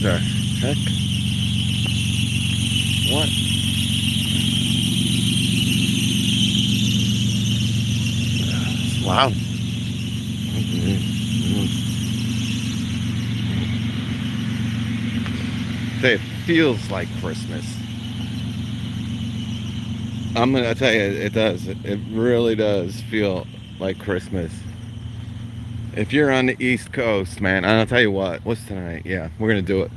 The heck? What? Wow. It feels like Christmas. I'm gonna tell you, it does. It really does feel like Christmas. If you're on the East Coast, man, I'll tell you what. What's tonight? Yeah, we're gonna do it.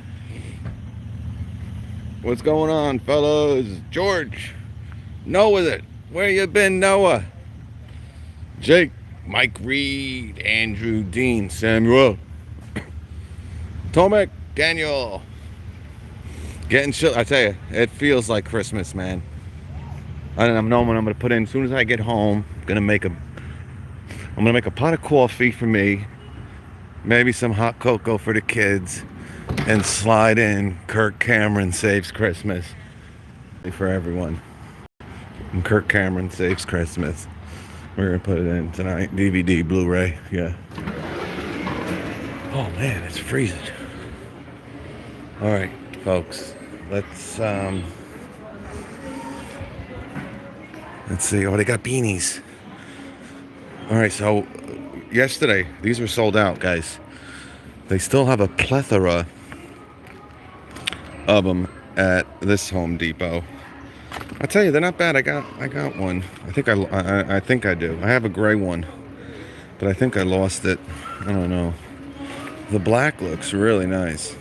What's going on, fellas? George, Noah, it. Where you been, Noah? Jake, Mike Reed, Andrew, Dean, Samuel, Tomek, Daniel. Getting chill. I tell you, it feels like Christmas, man. I don't know what I'm gonna put in as soon as I get home. I'm gonna make a pot of coffee for me, maybe some hot cocoa for the kids, and slide in Kirk Cameron Saves Christmas for everyone. And Kirk Cameron Saves Christmas. We're gonna put it in tonight. DVD, Blu-ray, yeah. Oh man, it's freezing. All right, folks. Let's see. Oh, they got beanies. All right, so yesterday these were sold out, guys. They still have a plethora of them at this Home Depot. I tell you, they're not bad. I got one. I think I do. I have a gray one, but I think I lost it. I don't know. The black looks really nice.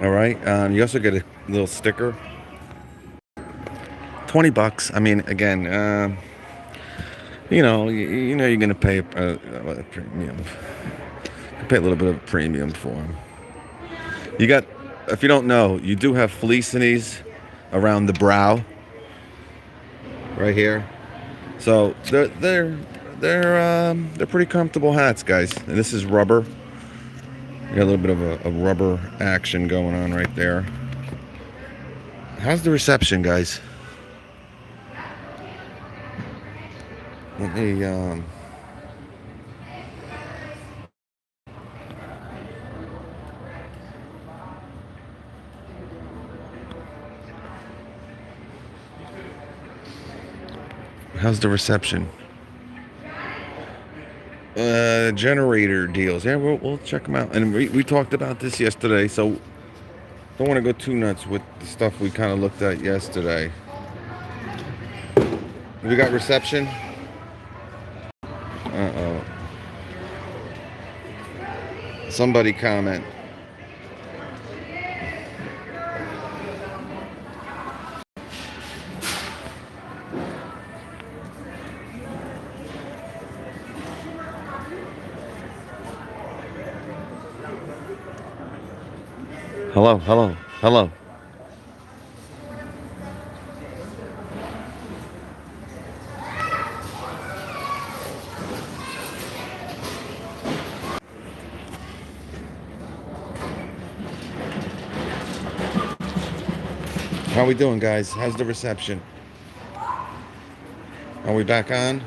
All right. You also get a little sticker. $20. I mean, again, you know, you're gonna pay a premium. You pay a little bit of a premium for them. You got, if you don't know, you do have fleece in these around the brow, right here. So they're pretty comfortable hats, guys. And this is rubber. You got a little bit of a rubber action going on right there. How's the reception, guys? Let me how's the reception? Generator deals. Yeah, we'll check them out. And we talked about this yesterday, so don't want to go too nuts with the stuff we kind of looked at yesterday. We got reception. Uh-oh. Somebody comment. Hello, hello, hello. How we doing, guys? How's the reception? Are we back on?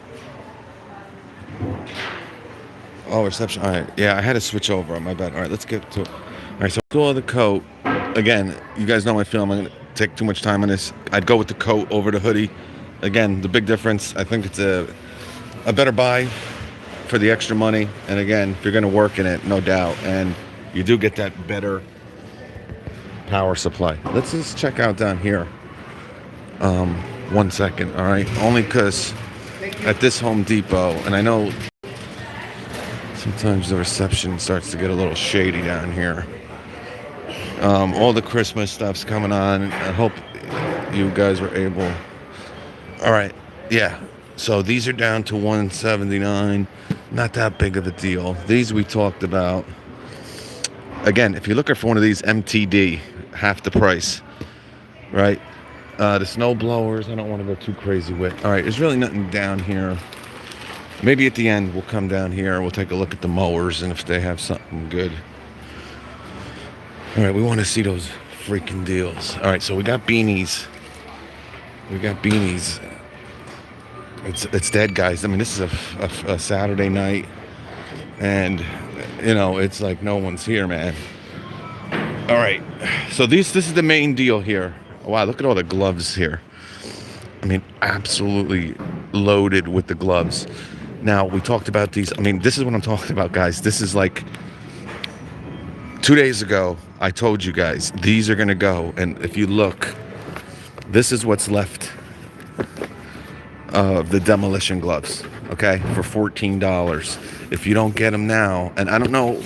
Oh, reception. All right. Yeah, I had to switch over. My bad. All right, let's get to it. All right, so go on the coat. Again, you guys know my film. I'm going to take too much time on this. I'd go with the coat over the hoodie. Again, the big difference, I think it's a better buy for the extra money. And again, if you're going to work in it, no doubt. And you do get that better power supply. Let's just check out down here. 1 second, all right? Only because at this Home Depot, and I know sometimes the reception starts to get a little shady down here. All the Christmas stuff's coming on. I hope you guys were able. All right, yeah. So these are down to $179. Not that big of a deal. These we talked about. Again, if you're looking for one of these MTD, half the price, right? The snow blowers, I don't want to go too crazy with. All right, there's really nothing down here. Maybe at the end we'll come down here and we'll take a look at the mowers and if they have something good. All right, we want to see those freaking deals. All right, so we got beanies. We got beanies. It's dead, guys. I mean, this is a Saturday night, and you know it's like no one's here, man. All right. So this is the main deal here. Wow, look at all the gloves here. I mean, absolutely loaded with the gloves. Now, we talked about these. I mean, this is what I'm talking about, guys. This is like 2 days ago, I told you guys, these are going to go. And if you look, this is what's left of the Demolition Gloves, okay, for $14. If you don't get them now, and I don't know,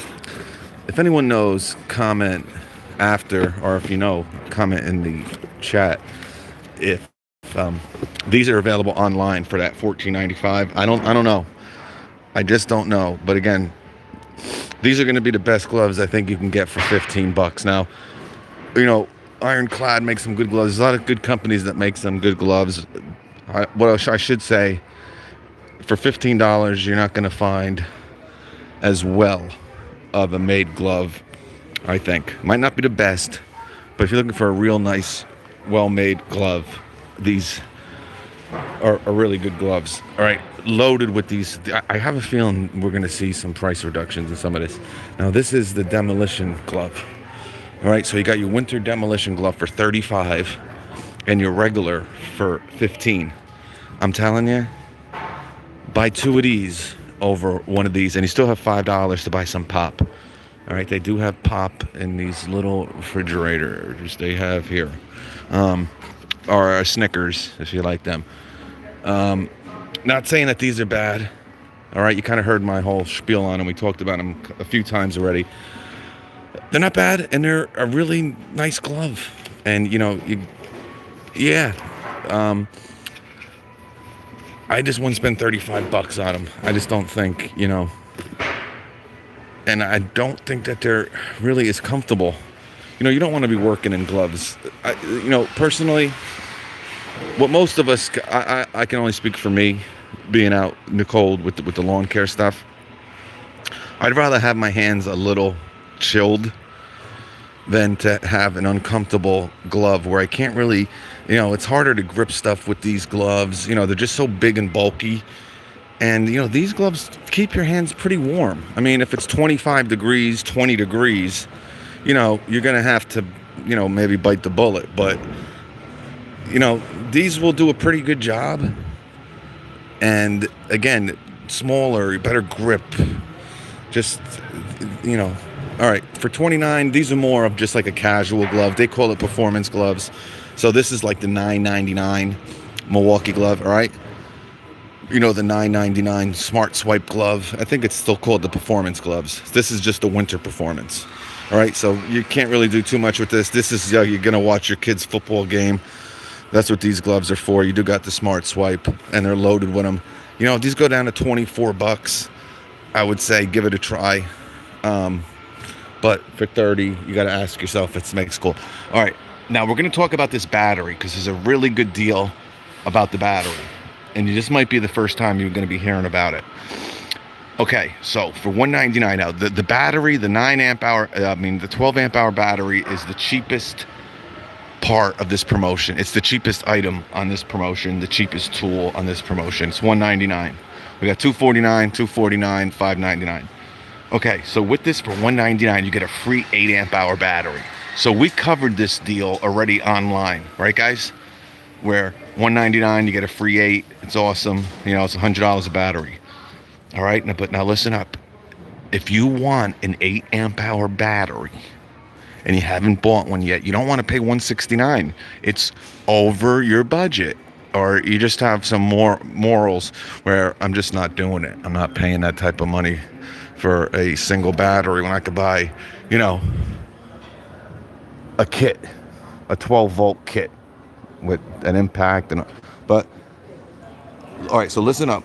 if anyone knows, comment after, or if you know, comment in the chat if these are available online for that $14.95. I don't know. I just don't know. But again, these are going to be the best gloves I think you can get for $15 now. You know, Ironclad makes some good gloves. There's a lot of good companies that make some good gloves. What I should say, for $15, you're not going to find as well of a made glove, I think. Might not be the best, but if you're looking for a real nice, well-made glove, these are really good gloves. All right, loaded with these. I have a feeling we're going to see some price reductions in some of this. Now, this is the Demolition Glove. All right, so you got your winter Demolition Glove for $35 and your regular for $15. I'm telling you, buy two of these over one of these, and you still have $5 to buy some pop. All right, they do have pop in these little refrigerators they have here, or Snickers if you like them. Not saying that these are bad. All right, you kind of heard my whole spiel on them. We talked about them a few times already. They're not bad, and they're a really nice glove. And you know, I just wouldn't spend $35 on them. I just don't think, you know, and I don't think that they're really as comfortable. You know, you don't want to be working in gloves. You know, personally, what most of us, I can only speak for me, being out in the cold with the lawn care stuff. I'd rather have my hands a little chilled than to have an uncomfortable glove where I can't really, you know, it's harder to grip stuff with these gloves. You know, they're just so big and bulky. And, you know, these gloves keep your hands pretty warm. I mean, if it's 25 degrees, 20 degrees, you know, you're going to have to, you know, maybe bite the bullet. But, you know, these will do a pretty good job. And, again, smaller, better grip. Just, you know, all right, for $29, these are more of just like a casual glove. They call it performance gloves. So this is like the $9.99 Milwaukee glove, all right? You know, the $9.99 Smart Swipe glove. I think it's still called the performance gloves. This is just the winter performance. All right, so you can't really do too much with this. This is, you're going to watch your kid's football game. That's what these gloves are for. You do got the Smart Swipe, and they're loaded with them. You know, if these go down to $24, I would say give it a try. But for $30, you got to ask yourself if it makes cool. All right, now we're going to talk about this battery because there's a really good deal about the battery. And this might be the first time you're going to be hearing about it. Okay, so for $199 now, the battery, the 12 amp hour battery is the cheapest part of this promotion. It's the cheapest item on this promotion, the cheapest tool on this promotion. It's $199. We got $249, $249, $599. Okay, so with this for $199, you get a free 8 amp hour battery. So we covered this deal already online, right, guys? Where $199, you get a free 8. It's awesome. You know, it's $100 a battery. All right, but now listen up. If you want an 8 amp hour battery and you haven't bought one yet, you don't want to pay $169. It's over your budget. Or you just have some more morals where I'm just not doing it. I'm not paying that type of money for a single battery when I could buy, you know, a kit, a 12 volt kit with an impact. But all right, so listen up.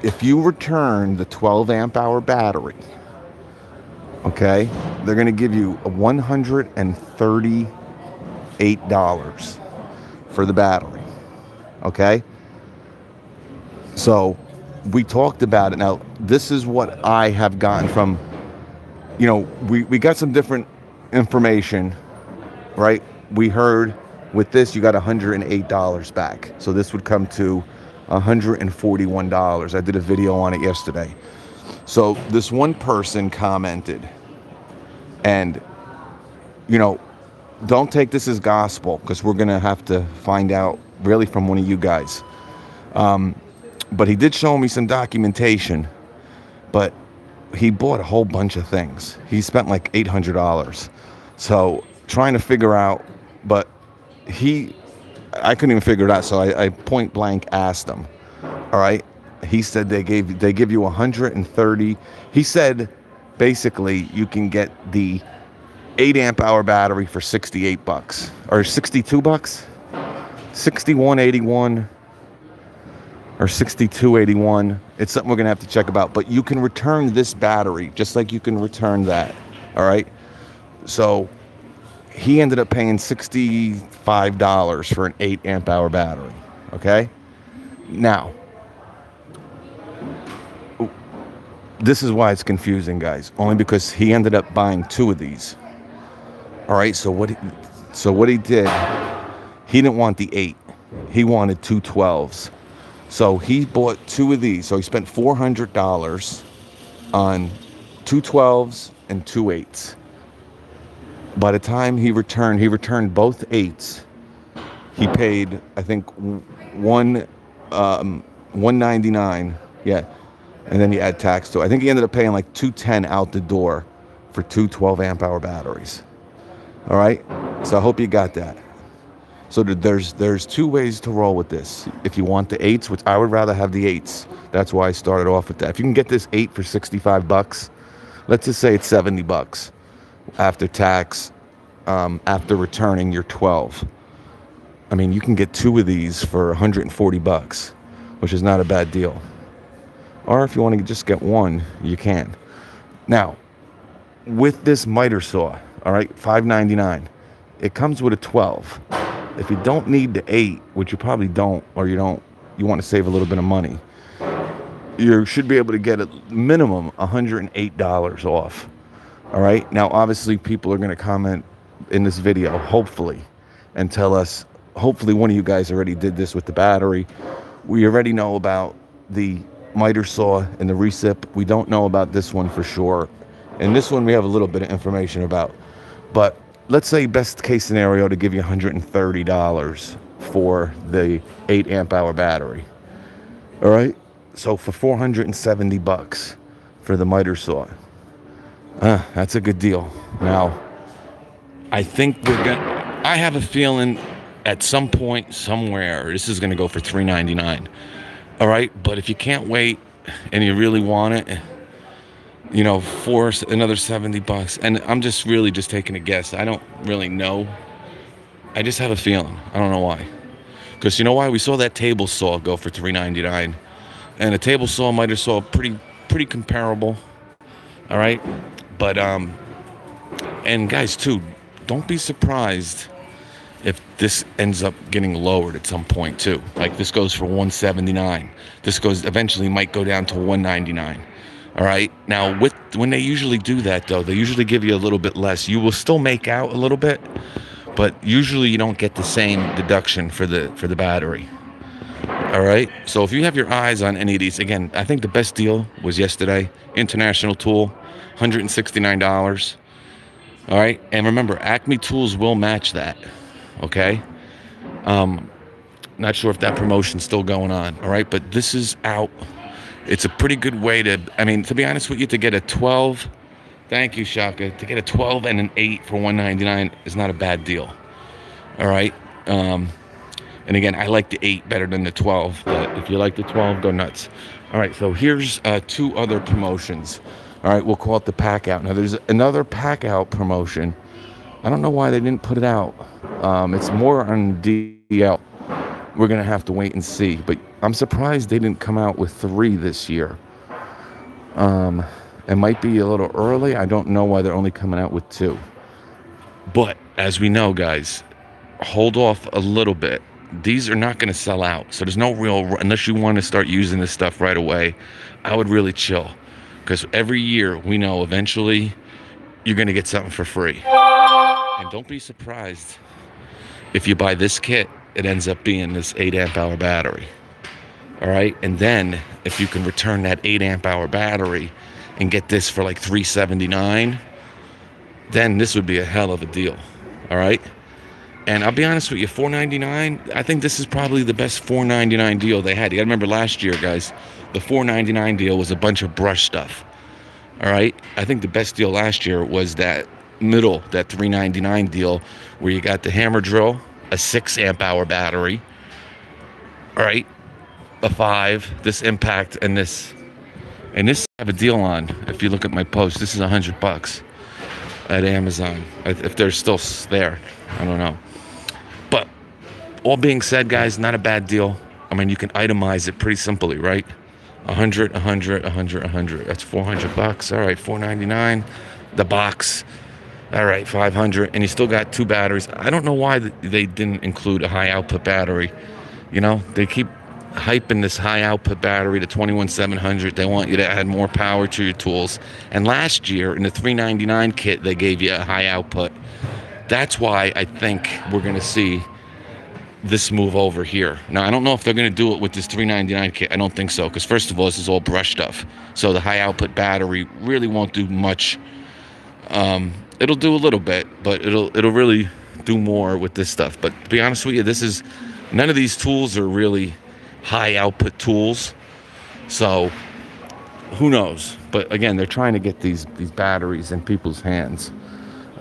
If you return the 12 amp hour battery, okay, they're going to give you a $138 for the battery. Okay, so we talked about it. Now, this is what I have gotten from, you know, we got some different information, right? We heard with this, you got $108 back. So this would come to $141. I did a video on it yesterday. So this one person commented, and you know, don't take this as gospel, because we're going to have to find out really from one of you guys. But he did show me some documentation, but he bought a whole bunch of things. He spent like $800. So trying to figure out, but I couldn't even figure it out. So I point blank asked him. All right. He said they give you 130. He said basically you can get the 8 amp hour battery for $68 or $62, 61.81 or 62.81. It's something we're gonna have to check about. But you can return this battery just like you can return that. All right. So he ended up paying $65 for an 8 amp hour battery. Okay. Now, this is why it's confusing, guys. Only because he ended up buying 2 of these. All right. So what he did, he didn't want the 8. He wanted 2 12s. So he bought 2 of these. So he spent $400 on 2 12s and 2 8s. By the time he returned both 8s. He paid, I think, $199. Yeah. And then you add tax to it. I think he ended up paying like $210 out the door for 2 12 amp hour batteries. All right. So I hope you got that. So there's 2 ways to roll with this. If you want the 8s, which I would rather have the 8s. That's why I started off with that. If you can get this 8 for $65, let's just say it's $70 after tax, after returning your 12. I mean, you can get 2 of these for $140, which is not a bad deal. Or if you want to just get 1, you can. Now, with this miter saw, all right, $5.99, it comes with a 12. If you don't need the 8, which you probably don't, or you want to save a little bit of money, you should be able to get a minimum $108 off. All right. Now, obviously, people are going to comment in this video, hopefully, and tell us, hopefully one of you guys already did this with the battery. We already know about the miter saw and the recip. We don't know about this one for sure. And this one we have a little bit of information about. But let's say best case scenario to give you $130 for the 8 amp hour battery. All right. So for $470 for the miter saw. That's a good deal. Now, I think I have a feeling at some point, somewhere, this is going to go for $399. All right. But if you can't wait and you really want it, for another $70. And I'm just really just taking a guess. I don't really know. I just have a feeling. I don't know why. Because you know why? We saw that table saw go for $399. And a table saw, miter saw, pretty comparable. All right. But, and guys, too, don't be surprised if this ends up getting lowered at some point, too. Like this goes for $179. This eventually might go down to $199. All right. Now, when they usually do that, though, they usually give you a little bit less. You will still make out a little bit, but usually you don't get the same deduction for the battery. All right. So if you have your eyes on any of these, again, I think the best deal was yesterday. International Tool, $169. All right. And remember, Acme Tools will match that. Okay. Not sure if that promotion's still going on. All right. But this is out. It's a pretty good way to be honest with you, to get a 12, thank you, Shaka, to get a 12 and an 8 for $199 is not a bad deal. All right. And again, I like the 8 better than the 12, but if you like the 12, go nuts. All right. So here's 2 other promotions. All right. We'll call it the pack out. Now there's another pack out promotion. I don't know why they didn't put it out. It's more on DL. We're going to have to wait and see. But I'm surprised they didn't come out with 3 this year. It might be a little early. I don't know why they're only coming out with 2. But as we know, guys, hold off a little bit. These are not going to sell out. So there's no unless you want to start using this stuff right away, I would really chill. Because every year we know eventually you're going to get something for free. And don't be surprised if you buy this kit, it ends up being this 8 amp hour battery. All right. And then if you can return that 8 amp hour battery and get this for like $379, then this would be a hell of a deal. All right. And I'll be honest with you, $4.99. I think this is probably the best $4.99 deal they had. You got to remember last year, guys, the $4.99 deal was a bunch of brush stuff. All right. I think the best deal last year was that middle, that $3.99 deal, where you got the hammer drill, a 6 amp hour battery. All right. A 5, this impact, and this. And this I have a deal on. If you look at my post, this is $100 at Amazon. If they're still there, I don't know. But all being said, guys, not a bad deal. I mean, you can itemize it pretty simply, right? 100, 100, 100, 100. That's $400. All right, $4.99. The box. All right, 500. And you still got 2 batteries. I don't know why they didn't include a high output battery. You know, they keep hyping this high output battery to 21700. They want you to add more power to your tools. And last year in the $3.99 kit, they gave you a high output. That's why I think we're going to see this move over here. Now, I don't know if they're going to do it with this $3.99 kit. I don't think so, because first of all, this is all brush stuff. So the high output battery really won't do much. It'll do a little bit, but it'll really do more with this stuff. But to be honest with you, none of these tools are really high output tools, so who knows. But again, they're trying to get these batteries in people's hands.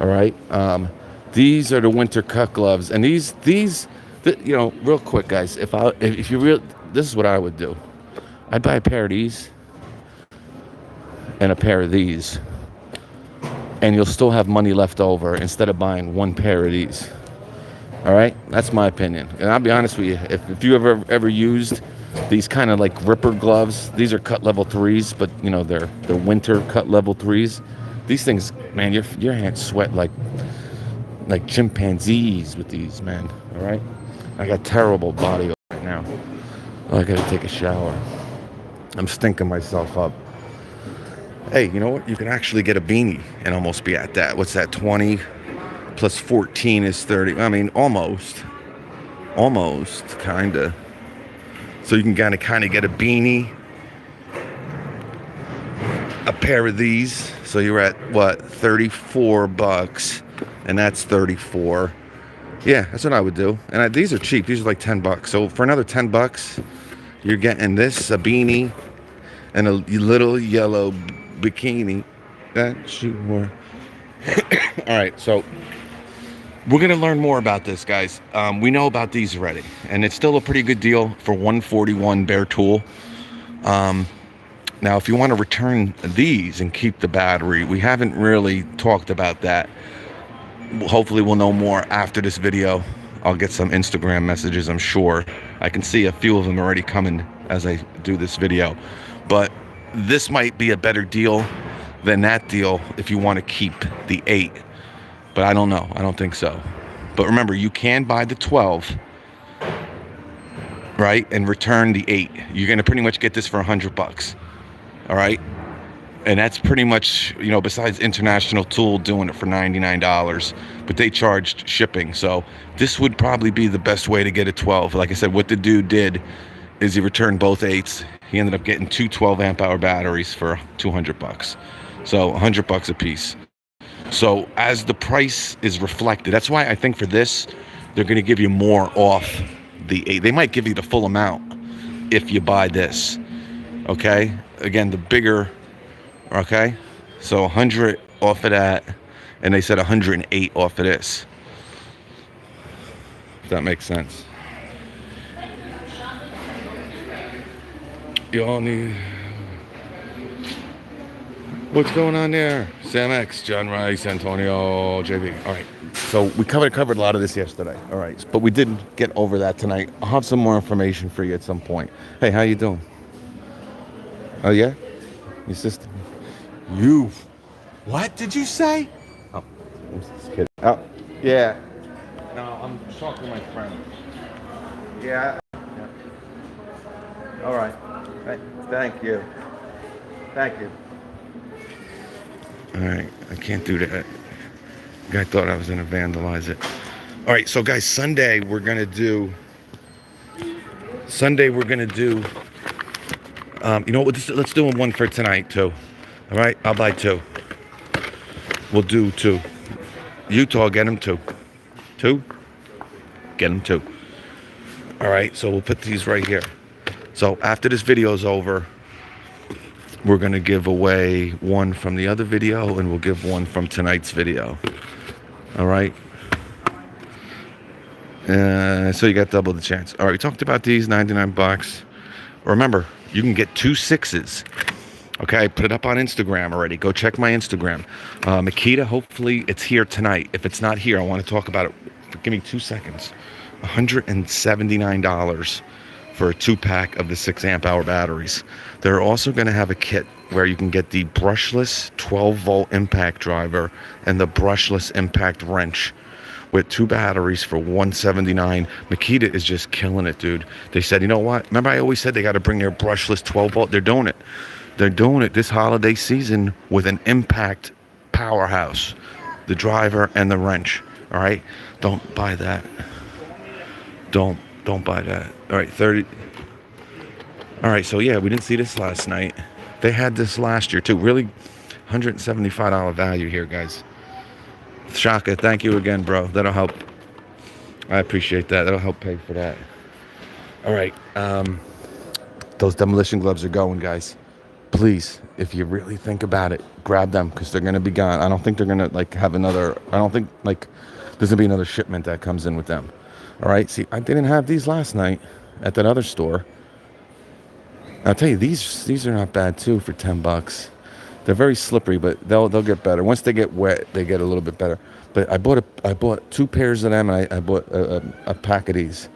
All right. These are the winter cut gloves, and these you know, real quick, guys, if this is what I would do. I'd buy a pair of these and a pair of these, and you'll still have money left over instead of buying one pair of these. All right, that's my opinion. And I'll be honest with you, if you ever used these kind of like ripper gloves, these are cut level 3s, but you know they're winter cut level 3s. These things, man, your hands sweat like chimpanzees with these, man. All right, I got terrible body odor right now. Oh, I gotta take a shower. I'm stinking myself up. Hey, you know what? You can actually get a beanie and almost be at that. What's that? 20 plus 14 is 30. I mean, almost, kind of. So you can kind of get a beanie, a pair of these. So you're at what, $34, and that's 34. Yeah, that's what I would do. And these are cheap. These are like $10. So for another $10, you're getting this, a beanie, and a little yellow bikini that you wore. All right, so we're going to learn more about this, guys. We know about these already, and it's still a pretty good deal for $141 bare tool. Now, if you want to return these and keep the battery, we haven't really talked about that. Hopefully, we'll know more after this video. I'll get some Instagram messages, I'm sure. I can see a few of them already coming as I do this video. But this might be a better deal than that deal if you want to keep the 8. But I don't know. I don't think so. But remember, you can buy the 12, right, and return the 8. You're going to pretty much get this for $100. All right? And that's pretty much, you know, besides International Tool doing it for $99. But they charged shipping. So this would probably be the best way to get a 12. Like I said, what the dude did is he returned both 8s. He ended up getting 2 12 amp hour batteries for $200. So $100 a piece. So as the price is reflected, that's why I think for this, they're going to give you more off the 8. They might give you the full amount if you buy this. Okay? Again, the bigger, okay? So 100 off of that, and they said 108 off of this. If that makes sense. You all need... What's going on there? Sam X, John Rice, Antonio, JB. All right. So we covered a lot of this yesterday. All right. But we didn't get over that tonight. I'll have some more information for you at some point. Hey, how you doing? Oh, yeah? Your sister? You. What did you say? Oh, I'm just kidding. Oh, yeah. No, I'm talking to my friend. Yeah. All right. Thank you. Thank you. All right, I can't do that. Guy thought I was gonna vandalize it. All right, so guys, Sunday we're gonna do. You know what? Let's do one for tonight too. All right, I'll buy 2. We'll do 2. Utah, get them two. Two? Get them two. All right, so we'll put these right here. So after this video is over, we're going to give away one from the other video, and we'll give one from tonight's video. All right? So you got double the chance. All right, we talked about these, 99 bucks. Remember, you can get 2 6s. Okay, I put it up on Instagram already. Go check my Instagram. Makita, hopefully it's here tonight. If it's not here, I want to talk about it. Give me 2 seconds. $179 for a 2-pack of the 6 amp hour batteries. They're also going to have a kit where you can get the brushless 12-volt impact driver and the brushless impact wrench with 2 batteries for $179. Makita is just killing it, dude. They said, you know what? Remember I always said they got to bring their brushless 12-volt? They're doing it. They're doing it this holiday season with an impact powerhouse. The driver and the wrench. All right? Don't buy that. Don't buy that. All right, 30. All right, so yeah, we didn't see this last night. They had this last year too. Really $175 value here, guys. Shaka, thank you again, bro. That'll help. I appreciate that. That'll help pay for that. All right. Those demolition gloves are going, guys. Please, if you really think about it, grab them because they're going to be gone. I don't think they're going to have another. I don't think there's going to be another shipment that comes in with them. All right. See, I didn't have these last night at that other store. I'll tell you, these are not bad too for $10. They're very slippery, but they'll get better. Once they get wet, they get a little bit better. But I bought 2 pairs of them, and I bought a pack of these.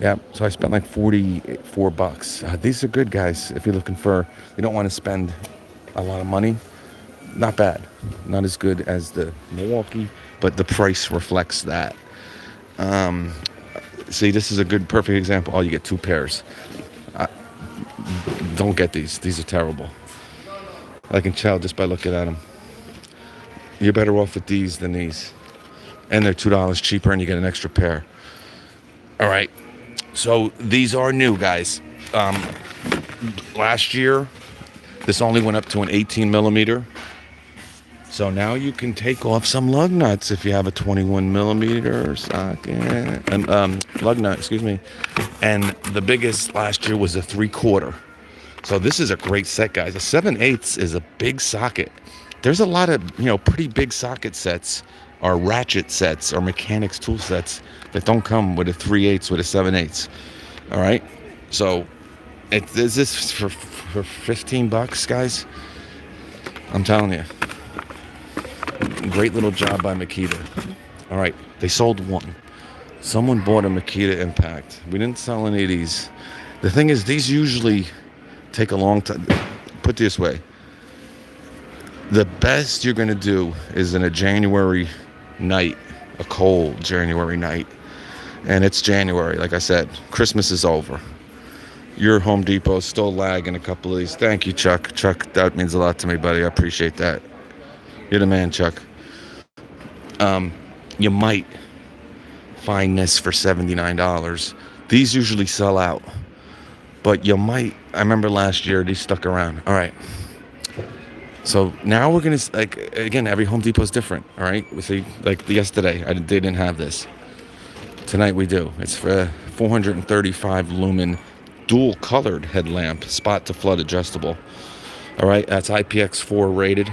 Yeah, so I spent like $44. These are good, guys. If you're looking for, you don't want to spend a lot of money. Not bad. Not as good as the Milwaukee, but the price reflects that. See, this is a perfect example. Oh, you get 2 pairs. Don't get these. These are terrible. I can tell just by looking at them. You're better off with these than these. And they're $2 cheaper, and you get an extra pair. All right. So these are new, guys. Last year, this only went up to an 18 millimeter. So now you can take off some lug nuts if you have a 21 millimeter socket. Lug nut, excuse me. And the biggest last year was a 3/4. So this is a great set, guys. A 7/8 is a big socket. There's a lot of, pretty big socket sets or ratchet sets or mechanics tool sets that don't come with a 3/8 with a 7/8. All right. So is this for $15, guys? I'm telling you. Great little job by Makita. All right. They sold one. Someone bought a Makita Impact. We didn't sell any of these. The thing is, these usually take a long time. Put it this way. The best you're going to do is in a January night, a cold January night. And it's January, like I said. Christmas is over. Your Home Depot is still lagging a couple of these. Thank you, Chuck. Chuck, that means a lot to me, buddy. I appreciate that. You're the man, Chuck. You might find this for $79. These usually sell out. But you might. I remember last year, these stuck around. All right. So now we're going to, again, every Home Depot is different. All right. We see, yesterday, they didn't have this. Tonight we do. It's for a 435 lumen dual colored headlamp, spot to flood adjustable. All right. That's IPX4 rated.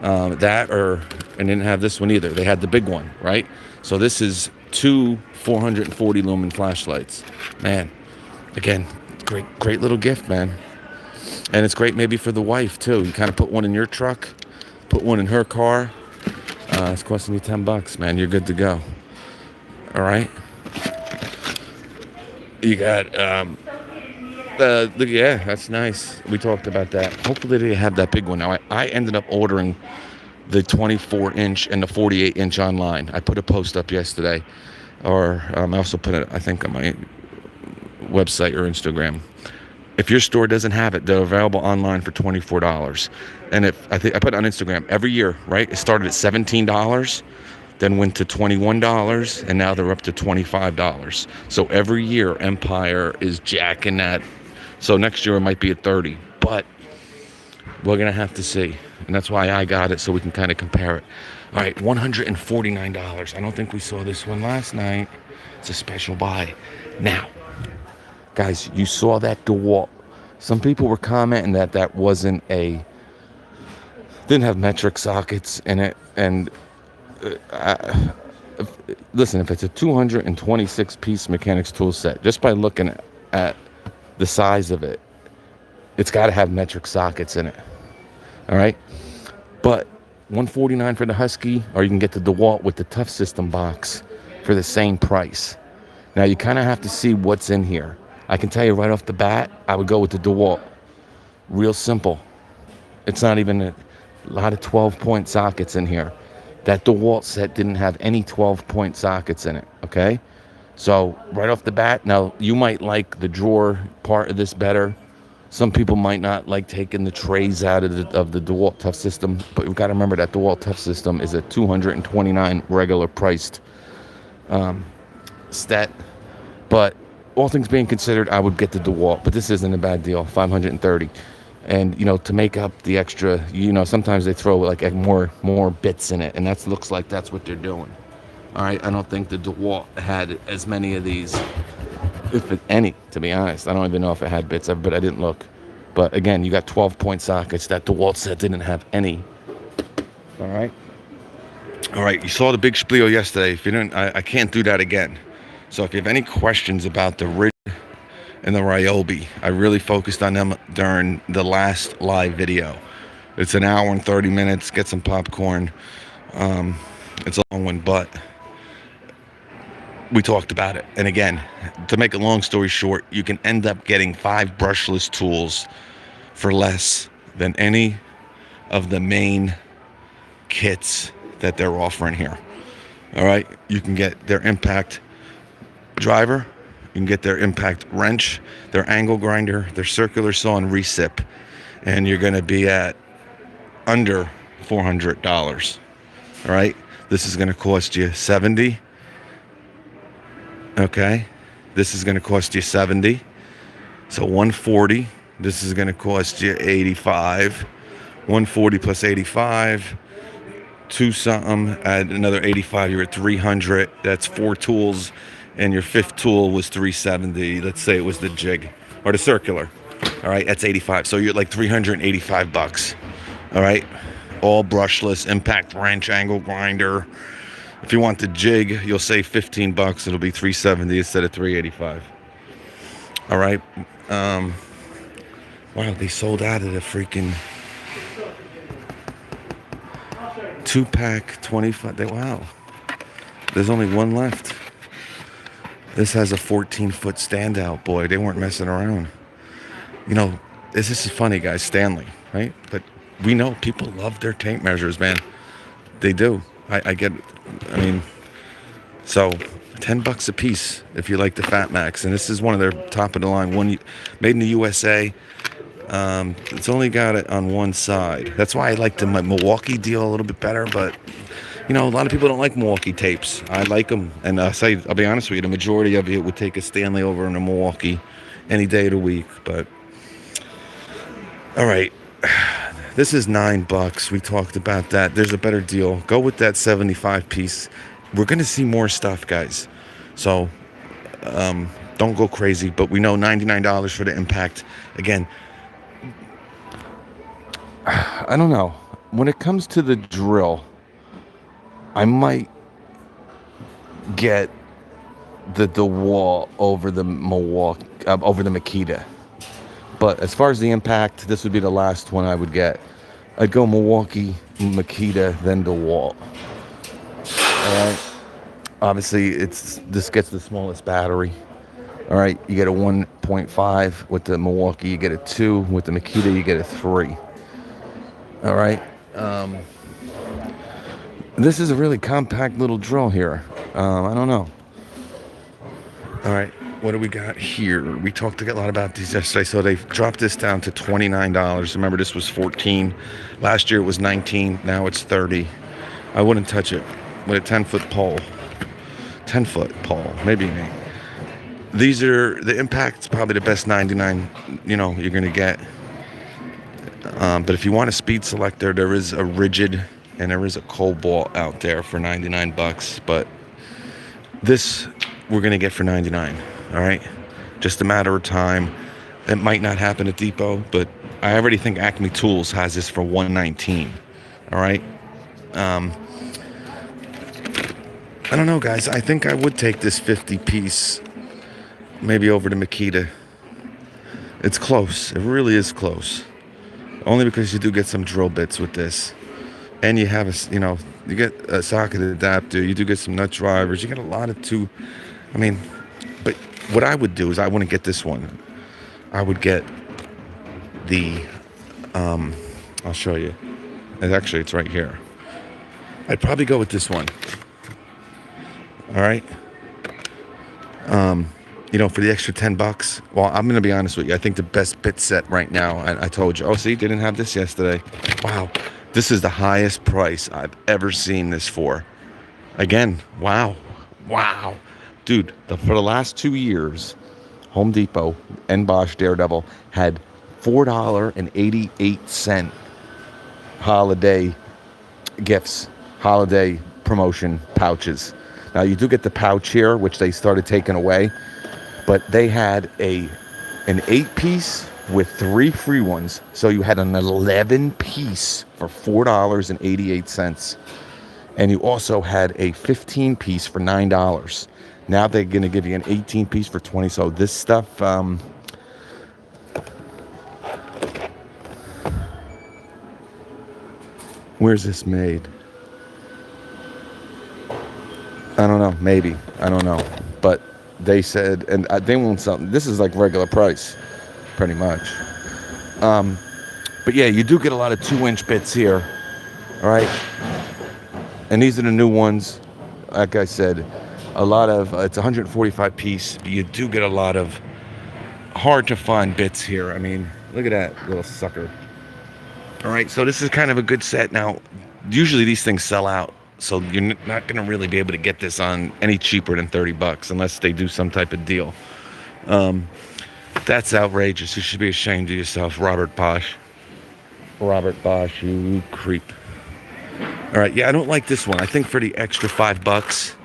And didn't have this one either. They had the big one, right? So this is 2 440 lumen flashlights. Man, again, great little gift, man. And it's great maybe for the wife too. You kind of put one in your truck, put one in her car. It's costing you $10, man. You're good to go. All right. You got yeah, that's nice. We talked about that. Hopefully they have that big one. Now I ended up ordering the 24-inch and the 48-inch online. I put a post up yesterday, or I also put it, I think, on my website or Instagram. If your store doesn't have it, they're available online for $24. And I put it on Instagram every year, right? It started at $17, then went to $21, and now they're up to $25. So every year, Empire is jacking that. So next year it might be at $30, but we're gonna have to see. And that's why I got it, so we can kind of compare it. All right, $149. I don't think we saw this one last night. It's a special buy. Now, guys, you saw that DeWalt. Some people were commenting that that wasn't a, didn't have metric sockets in it. And listen, if it's a 226 piece mechanics tool set, just by looking at the size of it, it's got to have metric sockets in it. All right, but $149 for the Husky, or you can get the DeWalt with the Tough System box for the same price. Now you kind of have to see what's in here. I can tell you right off the bat, I would go with the DeWalt. Real simple. It's not even a lot of 12-point sockets in here. That DeWalt set didn't have any 12-point sockets in it, okay? So right off the bat, now you might like the drawer part of this better. Some people might not like taking the trays out of the DeWalt Tough System, but we've got to remember that DeWalt Tough System is a $229 regular priced set. But all things being considered, I would get the DeWalt, but this isn't a bad deal, $530. And, you know, to make up the extra, you know, sometimes they throw like more bits in it, and that looks like that's what they're doing. All right, I don't think the DeWalt had as many of these, if any, to be honest. I don't even know if it had bits, but I didn't look. But again, you got 12-point sockets. That DeWalt set didn't have any. All right. All right, you saw the big spiel yesterday. If you didn't, I can't do that again. So if you have any questions about the Ridge and the Ryobi, I really focused on them during the last live video. It's an hour and 30 minutes. Get some popcorn. It's a long one, but we talked about it. And again, to make a long story short, you can end up getting 5 brushless tools for less than any of the main kits that they're offering here. All right, you can get their impact driver, you can get their impact wrench, their angle grinder, their circular saw and recip, and you're going to be at under $400. All right, this is going to cost you $70. Okay, this is going to cost you $70. So $140. This is going to cost you $85. $140 plus $85, two something. Add another $85. You're at $300. That's 4 tools, and your 5th tool was $370. Let's say it was the jig or the circular. All right, that's $85. So you're at like $385. All right, all brushless, impact wrench, angle grinder. If you want the jig, you'll save $15. It'll be $370 instead of $385. All right. Wow, they sold out of the freaking 2-pack 25. Wow. There's only one left. This has a 14-foot standout, boy. They weren't messing around. You know, this is funny, guys. Stanley, right? But we know people love their tape measures, man. They do. I get it. I mean, so $10 a piece if you like the Fat Max, and this is one of their top of the line, one made in the USA. It's only got it on one side. That's why I like the Milwaukee deal a little bit better. But you know, a lot of people don't like Milwaukee tapes. I like them, and I'll be honest with you, the majority of you would take a Stanley over in a Milwaukee any day of the week. But all right. This is $9. We talked about that. There's a better deal. Go with that 75 piece. We're going to see more stuff, guys. So don't go crazy. But we know $99 for the impact. Again, I don't know. When it comes to the drill, I might get the DeWalt over the Makita. But as far as the impact, this would be the last one I would get. I'd go Milwaukee, Makita, then DeWalt. All right. Obviously, this gets the smallest battery. All right. You get a 1.5 with the Milwaukee. You get a 2 with the Makita. You get a 3. All right. This is a really compact little drill here. I don't know. All right. What do we got here? We talked a lot about these yesterday. So they've dropped this down to $29. Remember, this was $14. Last year it was $19. Now it's $30. I wouldn't touch it with a 10-foot pole. 10-foot pole, maybe. These are the Impact's probably the best 99. You know, you're gonna get. But if you want a speed selector, there is a rigid and there is a cobalt out there for 99 bucks. But this we're going to get for 99. All right. Just a matter of time. It might not happen at Depot, but I already think Acme Tools has this for 119. All right. I don't know, guys. I think I would take this 50 piece maybe over to Makita. It's close. It really is close. Only because you do get some drill bits with this. And you have you get a socket adapter. You do get some nut drivers. You get a lot of but what I would do is I wouldn't get this one. I would get the, I'll show you. And actually, it's right here. I'd probably go with this one. All right. For the extra 10 bucks. Well, I'm going to be honest with you. I think the best bit set right now, I told you. Oh, see, didn't have this yesterday. Wow. This is the highest price I've ever seen this for. Again, wow. Dude, for the last 2 years, Home Depot and Bosch Daredevil had $4.88 holiday gifts, holiday promotion pouches. Now, you do get the pouch here, which they started taking away, but they had an 8-piece with 3 free ones. So you had an 11-piece for $4.88. And you also had a 15-piece for $9. Now they're going to give you an 18-piece for $20. So this stuff, where's this made? I don't know. Maybe. I don't know. But they said, and they want something. This is like regular price, pretty much. But yeah, you do get a lot of 2-inch bits here. All right. And these are the new ones. Like I said, a lot of, it's 145 piece. You do get a lot of hard to find bits here. I mean, look at that little sucker. All right. So this is kind of a good set. Now, usually these things sell out. So you're not going to really be able to get this on any cheaper than 30 bucks unless they do some type of deal. That's outrageous. You should be ashamed of yourself, Robert Bosch. Robert Bosch, you creep. All right, yeah, I don't like this one. I think for the extra $5,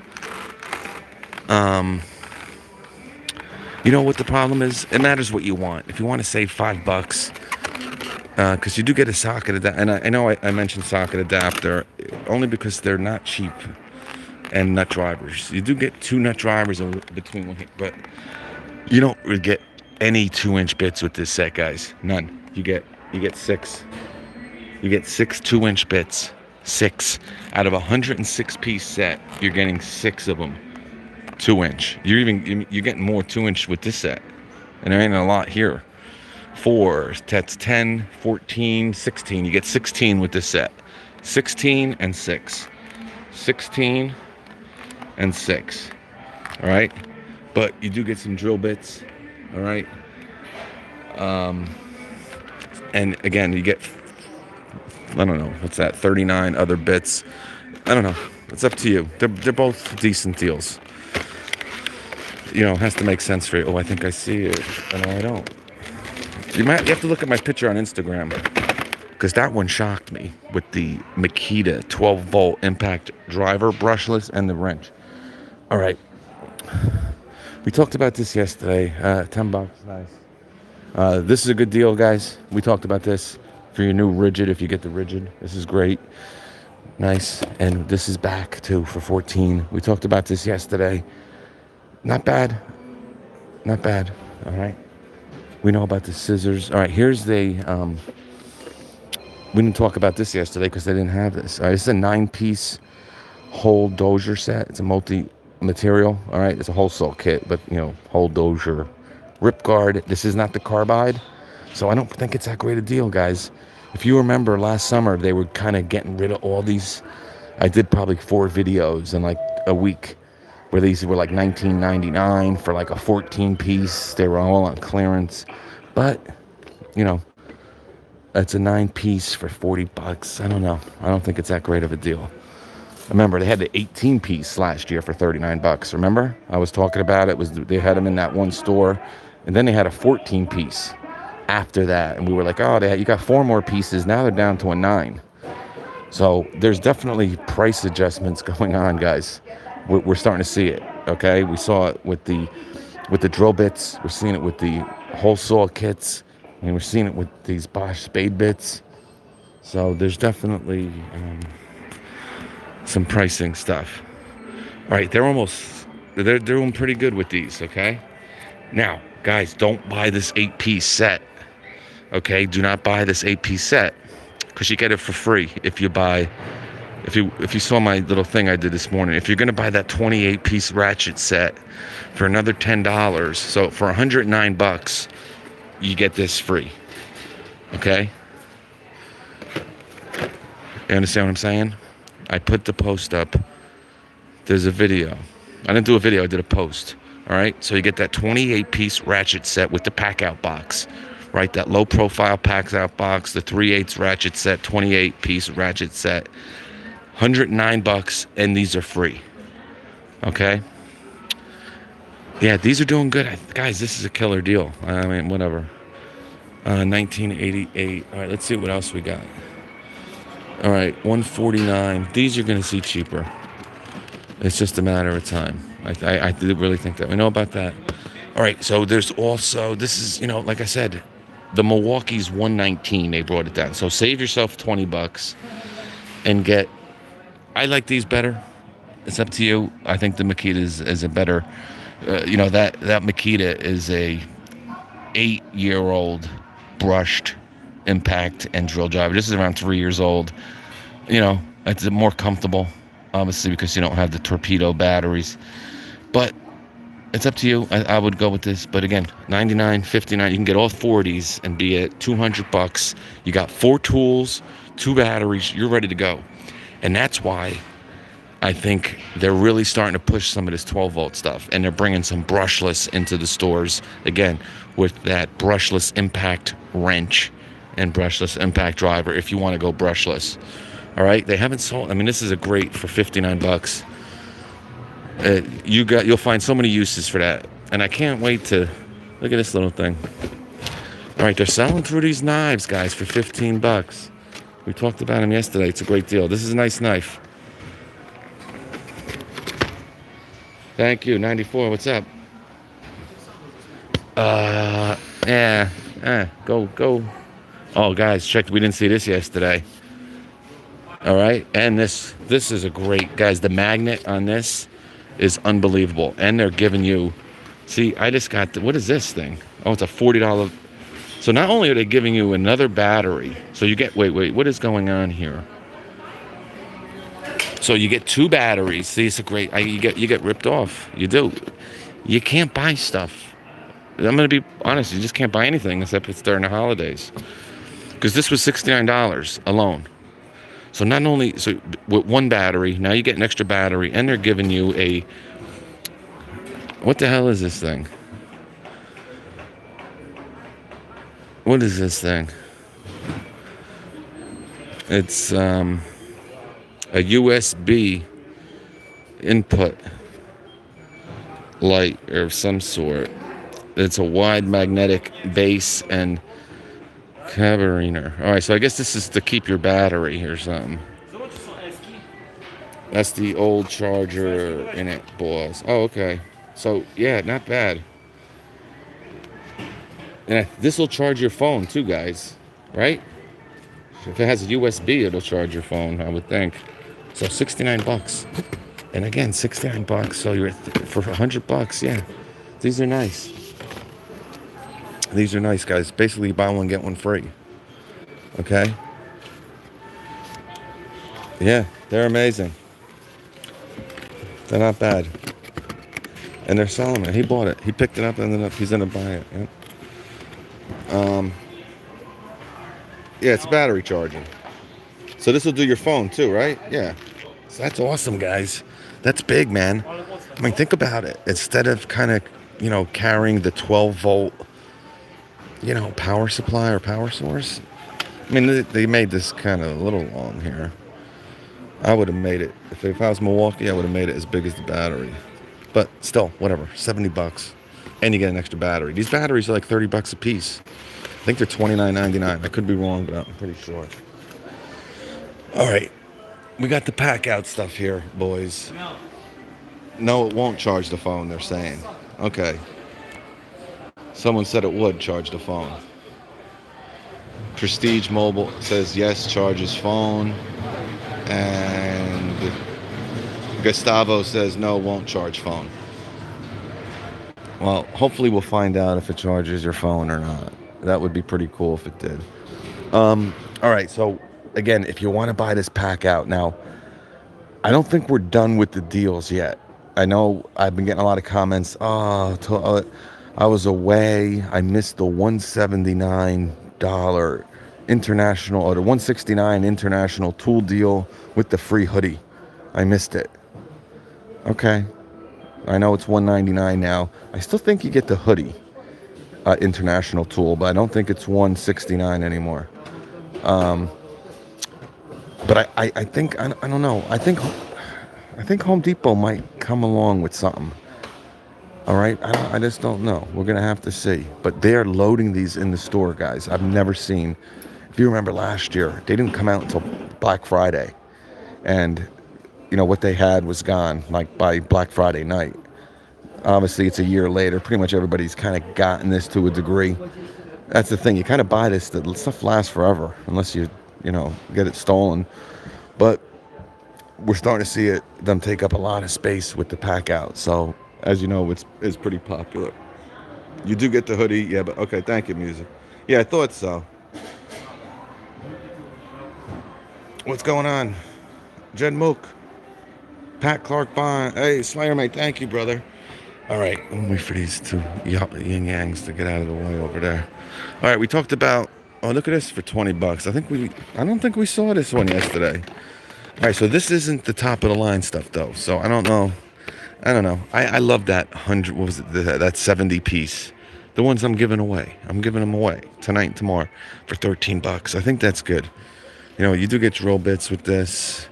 you know what the problem is? It matters what you want. If you want to save $5, because you do get a socket adapter, and I know I mentioned socket adapter only because they're not cheap, and nut drivers. You do get 2 nut drivers between one, but you don't really get any 2-inch bits with this set, guys. None. You get 6. You get 6 2-inch bits. 6 out of a 106-piece set. You're getting 6 of them 2-inch. You're getting more 2-inch with this set, and there ain't a lot here. 4, that's 10, 14, 16. You get 16 with this set. 16 and 6. 16 and 6. All right? But you do get some drill bits. All right? And again, you get, I don't know, what's that, 39 other bits. I don't know. It's up to you. They're both decent deals. It has to make sense for you. Oh, I think I see it. No, I don't. You have to look at my picture on Instagram, because that one shocked me with the Makita 12-volt impact driver brushless and the wrench. All right. We talked about this yesterday. $10, nice. This is a good deal, guys. We talked about this for your new rigid. If you get the rigid, this is great. Nice. And this is back too for $14. We talked about this yesterday. Not bad. Not bad. All right. We know about the scissors. All right, here's the, we didn't talk about this yesterday because they didn't have this. All right, this is a 9-piece whole dozier set. It's a multi-material. All right, it's a wholesale kit, but, whole dozier. Rip guard. This is not the carbide, so I don't think it's that great a deal, guys. If you remember last summer, they were kind of getting rid of all these. I did probably 4 videos in like a week where these were like $19.99 for like a 14-piece. They were all on clearance. But, it's a 9-piece for $40. I don't know. I don't think it's that great of a deal. Remember, they had the 18-piece last year for $39. Remember? I was talking about it. They had them in that one store. And then they had a 14-piece after that, and we were like, oh, you got 4 more pieces. Now they're down to a 9. So there's definitely price adjustments going on, guys. We're starting to see it. Okay, we saw it with the drill bits. We're seeing it with the hole saw kits, and we're seeing it with these Bosch spade bits. So there's definitely some pricing stuff. All right, they're doing pretty good with these. Okay, now guys, don't buy this 8-piece set. Okay, do not buy this 8-piece set, because you get it for free if you buy. If you saw my little thing I did this morning, if you're gonna buy that 28-piece ratchet set for another $10, so for $109, you get this free. Okay? You understand what I'm saying? I put the post up. There's a video. I didn't do a video, I did a post. All right? So you get that 28-piece ratchet set with the pack-out box. Right? That low-profile pack-out box, the 3/8 ratchet set, 28-piece ratchet set. $109, and these are free. Okay? Yeah, these are doing good. Guys, this is a killer deal. I mean, whatever. 1988. All right, let's see what else we got. All right, $149. These you're going to see cheaper. It's just a matter of time. I did really think that. We know about that. All right, so there's also, this is, like I said, the Milwaukee's $119. They brought it down. So save yourself $20 and get, I like these better. It's up to you. I think the Makita is a better, that Makita is a 8-year-old brushed impact and drill driver. This is around 3 years old. It's more comfortable, obviously, because you don't have the torpedo batteries. But it's up to you. I would go with this. But again, $99, $59. You can get all 40s and be at $200. You got 4 tools, 2 batteries. You're ready to go. And that's why I think they're really starting to push some of this 12-volt stuff. And they're bringing some brushless into the stores. Again, with that brushless impact wrench and brushless impact driver, if you want to go brushless. All right? They haven't sold. I mean, this is a great for $59. You'll find so many uses for that. And I can't wait to look at this little thing. All right, they're selling through these knives, guys, for $15. We talked about them yesterday. It's a great deal. This is a nice knife. Thank you. 94. What's up? Go. Oh, guys, check. We didn't see this yesterday. All right, and this is a great, guys. The magnet on this is unbelievable, and they're giving you. See, I just got. What is this thing? Oh, it's a $40. So not only are they giving you another battery, so you get, wait, what is going on here? So you get 2 batteries. See, it's a great, you get ripped off. You do. You can't buy stuff. I'm going to be honest, you just can't buy anything except it's during the holidays. Because this was $69 alone. So not only, with 1 battery, now you get an extra battery, and they're giving you a, what the hell is this thing? What is this thing? It's a USB input light of some sort. It's a wide magnetic base and carabiner. All right, so I guess this is to keep your battery or something. That's the old charger in it, boys. Oh, okay. So, yeah, not bad. And this will charge your phone too, guys, right? If it has a USB, it'll charge your phone, I would think. So $69. And again, $69. So you're for $100, yeah. These are nice. These are nice, guys. Basically, you buy one, get one free. Okay? Yeah, they're amazing. They're not bad. And they're selling it. He bought it. He picked it up and he's going to buy it. Yeah. Yeah, it's battery charging. So this will do your phone too, right? Yeah. So that's awesome, guys. That's big, man. I mean, think about it. Instead of kind of, carrying the 12-volt, power supply or power source. I mean, they made this kind of a little long here. I would have made it. If I was Milwaukee, I would have made it as big as the battery. But still, whatever, $70. And you get an extra battery. These batteries are like $30 a piece. I think they're $29.99. I could be wrong, but I'm pretty sure. All right. We got the pack out stuff here, boys. No, it won't charge the phone, they're saying. Okay. Someone said it would charge the phone. Prestige Mobile says yes, charges phone. And Gustavo says no, won't charge phone. Well, hopefully we'll find out if it charges your phone or not. That would be pretty cool if it did. All right, so again, if you want to buy this pack out now, I don't think we're done with the deals yet. I know I've been getting a lot of comments. I was away. I missed the $179 international or the $169 international tool deal with the free hoodie. I missed it. Okay. I know it's $199 now. I still think you get the hoodie, international tool, but I don't think it's $169 anymore. But I think I don't know. I think Home Depot might come along with something. All right, I just don't know. We're gonna have to see. But they're loading these in the store, guys. I've never seen. If you remember last year, they didn't come out until Black Friday, and what they had was gone like by Black Friday night. Obviously, it's a year later. Pretty much everybody's kind of gotten this to a degree. That's the thing. You kind of buy this. The stuff lasts forever unless you get it stolen. But we're starting to see them take up a lot of space with the pack out. So as you know, it's pretty popular. You do get the hoodie, yeah, but okay, thank you, music. Yeah, I thought so. What's going on? Jed Mook, Pat Clark Bond. Hey, Slayer mate, thank you, brother. All right, I'm wait for these two yin yangs to get out of the way over there. All right, we talked about. Oh, look at this for $20. I don't think we saw this one yesterday. All right, so this isn't the top of the line stuff though. So I don't know. I love that 100. What was it? That 70 piece. The ones I'm giving away. I'm giving them away tonight and tomorrow for $13. I think that's good. You do get drill bits with this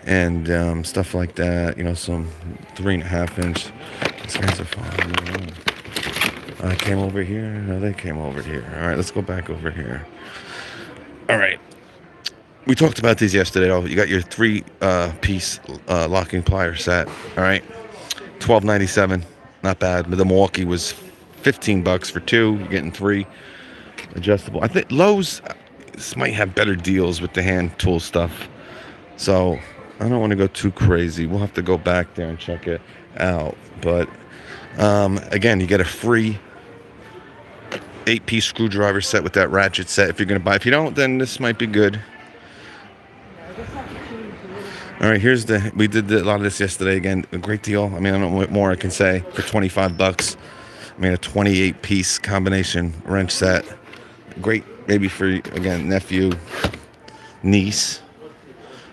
and stuff like that. Some 3.5 inch. These guys are fine. I came over here. No, they came over here. All right, let's go back over here. All right. We talked about these yesterday. You got your 3-piece locking plier set. All right. $12.97. Not bad. But the Milwaukee was $15 for 2. You're getting 3 adjustable. I think Lowe's might have better deals with the hand tool stuff. So I don't want to go too crazy. We'll have to go back there and check it out. But again, you get a free 8-piece screwdriver set with that ratchet set if you're going to buy. If you don't, then this might be good. All right, we did a lot of this yesterday. Again, a great deal. I mean, I don't know what more I can say for $25. I mean, a 28-piece combination wrench set. Great, maybe for, again, nephew, niece,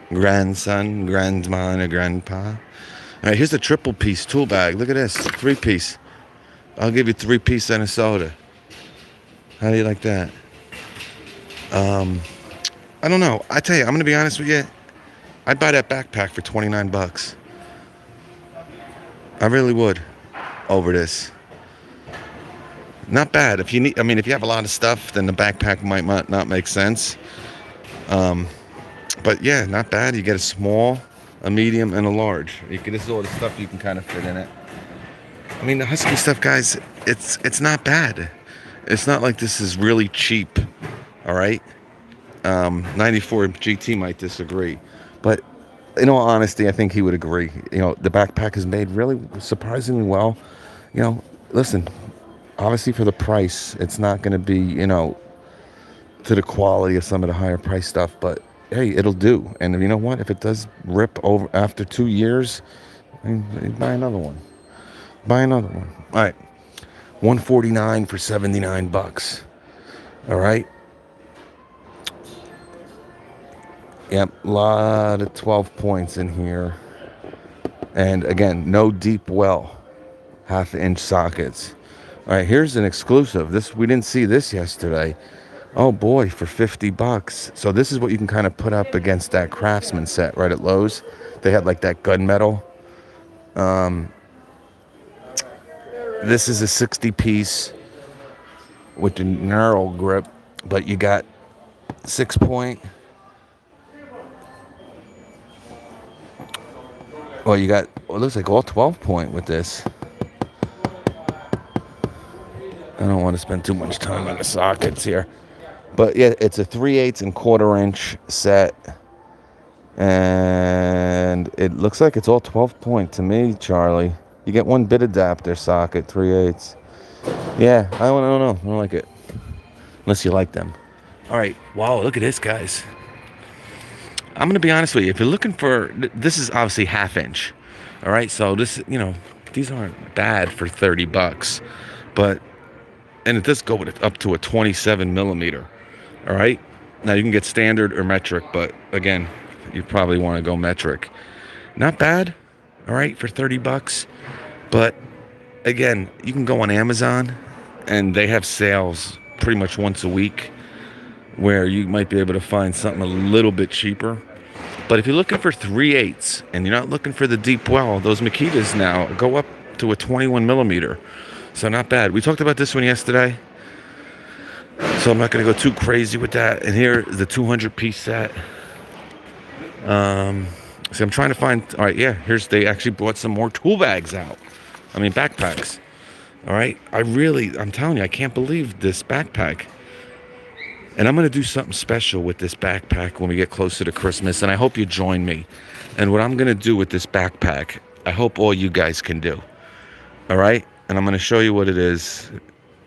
grandson, grandma, and a grandpa. All right, here's the triple-piece tool bag. Look at this, 3-piece. I'll give you 3-piece and a soda. How do you like that? I don't know. I tell you, I'm going to be honest with you. I'd buy that backpack for $29. I really would over this. Not bad. If you have a lot of stuff, then the backpack might not make sense. But yeah, not bad. You get a small, a medium, and a large. This is all the stuff you can kind of fit in it. I mean, the Husky stuff, guys, it's not bad. It's not like this is really cheap. All right. 94 GT might disagree, but in all honesty, I think he would agree. The backpack is made really surprisingly well. Listen, obviously for the price, it's not going to be, to the quality of some of the higher price stuff, but hey, it'll do. And you know what? If it does rip over after 2 years, buy another one. All right. $149 for $79. All right. Yep, a lot of 12 points in here. And again, no deep well, 1/2 inch sockets. All right, here's an exclusive. We didn't see this yesterday. Oh boy, for $50. So this is what you can kind of put up against that Craftsman set right at Lowe's. They had like that gunmetal. This is a 60-piece with the narrow grip, but you got 6-point. Well, you got, well, it looks like all 12-point with this. I don't want to spend too much time on the sockets here. But yeah, it's a 3/8 and 1/4-inch set. And it looks like it's all 12-point to me, Charlie. You get one bit adapter socket, 3/8. Yeah, I don't know. I don't like it. Unless you like them. All right. Wow, look at this, guys. I'm going to be honest with you. If you're looking for, this is obviously 1/2 inch. All right. So this, these aren't bad for $30. But, and it does go with up to a 27 millimeter. All right. Now you can get standard or metric, but again, you probably want to go metric. Not bad. All right. For $30. But again, you can go on Amazon and they have sales pretty much once a week where you might be able to find something a little bit cheaper. But if you're looking for 3/8 and you're not looking for the deep well, those Makitas now go up to a 21 millimeter. So not bad. We talked about this one yesterday. So I'm not going to go too crazy with that. And here is the 200-piece set. So I'm trying to find, all right, yeah, they actually brought some more tool bags out. I mean, backpacks. All right. I'm telling you, I can't believe this backpack. And I'm going to do something special with this backpack when we get closer to Christmas. And I hope you join me. And what I'm going to do with this backpack, I hope all you guys can do. All right. And I'm going to show you what it is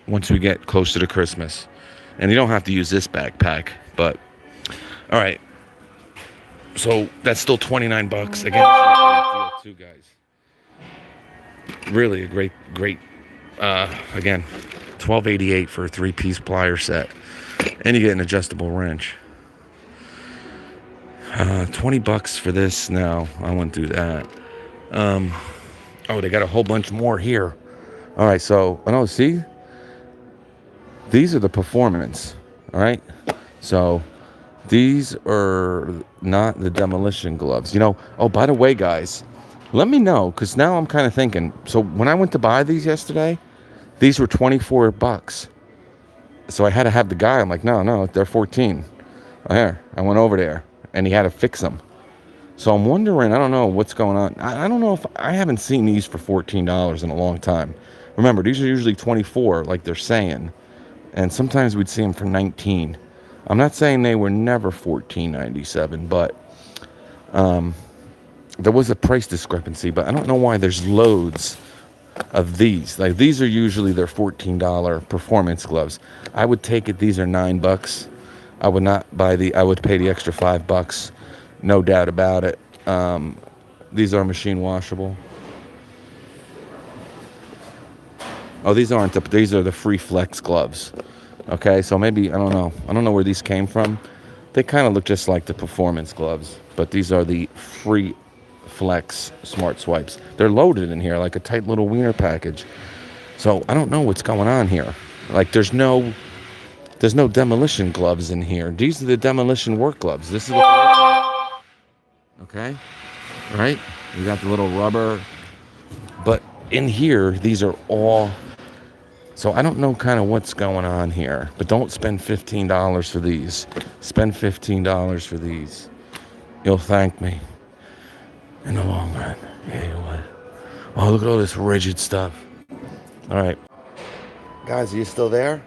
once we get closer to Christmas. And you don't have to use this backpack, but all right. So that's still $29. Again, this is a great deal too, guys. Really a great, again, $12.88 for a 3-piece plier set. And you get an adjustable wrench. $20 for this. No, I wouldn't do that. They got a whole bunch more here. All right, so, see? These are the performance. All right? So, these are not the Demolition Gloves. By the way, guys, let me know, because now I'm kind of thinking. So, when I went to buy these yesterday, these were $24. So I had to have the guy. I'm like, no, they're 14. Here, I went over there, and he had to fix them. So I'm wondering, I don't know what's going on. I don't know if I haven't seen these for $14 in a long time. Remember, these are usually 24, like they're saying, and sometimes we'd see them for 19. I'm not saying they were never $14.97, but there was a price discrepancy. But I don't know why there's loads of these. Like, these are usually their $14 performance gloves. I would take it. These are $9. I would not buy I would pay the extra $5. No doubt about it. These are machine washable. Oh, these aren't. These are the free flex gloves. Okay, so maybe, I don't know where these came from. They kind of look just like the performance gloves, but these are the free flex smart swipes. They're loaded in here like a tight little wiener package. So I don't know what's going on here. Like, there's no demolition gloves in here. These are the demolition work gloves. This is what they look like. Okay, right? You got the little rubber, but in here, these are all. So I don't know kind of what's going on here, but don't spend $15 for these. Spend $15 for these. You'll thank me in the long run. Yeah, you would. Oh, look at all this rigid stuff. All right. Guys, are you still there?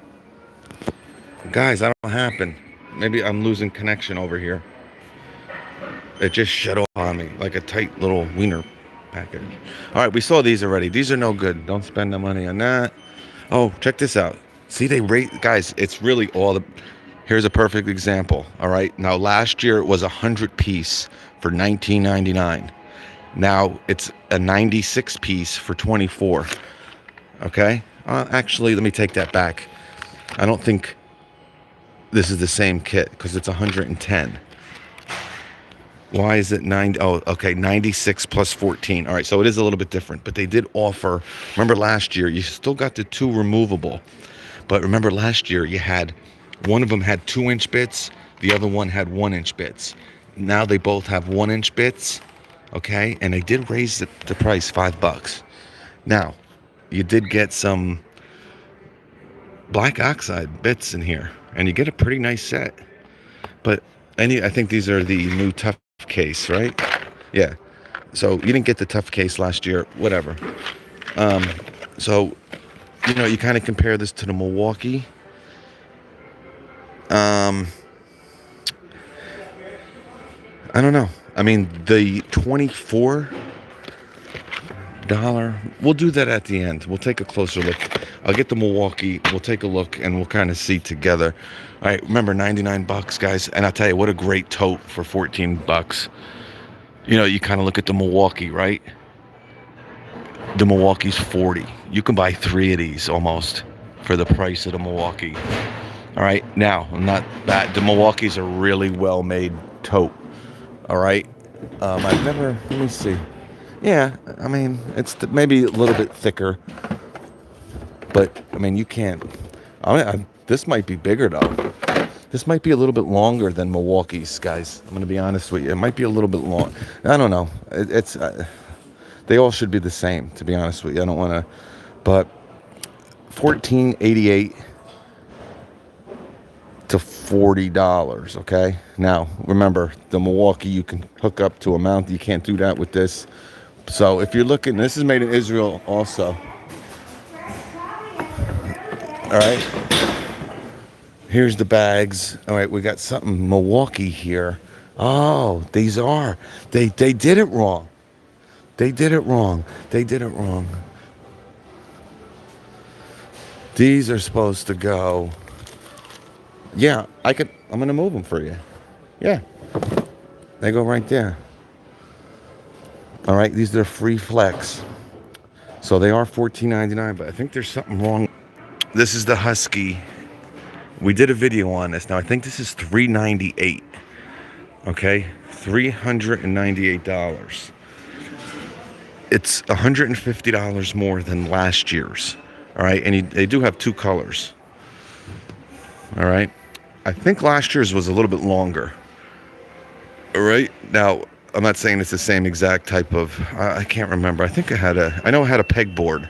Guys, I don't know what happened. Maybe I'm losing connection over here. It just shut off on me like a tight little wiener package. All right, we saw these already. These are no good. Don't spend the money on that. Oh, check this out. See, they rate, guys, it's really all the. Here's a perfect example. All right. Now, last year it was 100-piece for $19.99. Now it's a 96-piece for $24. Okay. Actually, let me take that back. I don't think this is the same kit because it's 110. Why is it 90? Oh, okay, 96 plus 14. All right, so it is a little bit different, but they did offer. Remember last year, you still got the 2 removable, but remember last year you had one of them had 2-inch bits, the other one had 1-inch bits. Now they both have 1-inch bits, okay, and they did raise the price $5. Now, you did get some black oxide bits in here, and you get a pretty nice set. But I think these are the new tough case, right? Yeah. So you didn't get the tough case last year, whatever. So you kind of compare this to the Milwaukee. I don't know. I mean, the $24. We'll do that at the end. We'll take a closer look. I'll get the Milwaukee. We'll take a look and we'll kind of see together. All right, remember $99, guys. And I'll tell you what, a great tote for $14. You kind of look at the Milwaukee, right? The Milwaukee's $40. You can buy 3 of these almost for the price of the Milwaukee. All right, now I'm not that the Milwaukee's a really well-made tote. All right, I've never. Let me see. Yeah, I mean it's maybe a little bit thicker, but I mean you can't. This might be bigger though. This might be a little bit longer than Milwaukee's, guys. I'm gonna be honest with you. It might be a little bit long. I don't know. It's they all should be the same, to be honest with you. I don't want to, but $14.88 to $40. Okay. Now remember, the Milwaukee you can hook up to a mount. You can't do that with this. So if you're looking, this is made in Israel also. All right. Here's the bags. All right, we got something Milwaukee here. Oh, these are. They did it wrong. They did it wrong. They did it wrong. These are supposed to go. Yeah, I'm going to move them for you. Yeah. They go right there. All right, these are free flex. So they are $14.99, but I think there's something wrong. This is the Husky. We did a video on this. Now I think this is $398. Okay, $398. It's $150 more than last year's. All right, and they do have 2 colors. All right, I think last year's was a little bit longer. All right, now I'm not saying it's the same exact type of. I can't remember. I think I know it had a pegboard.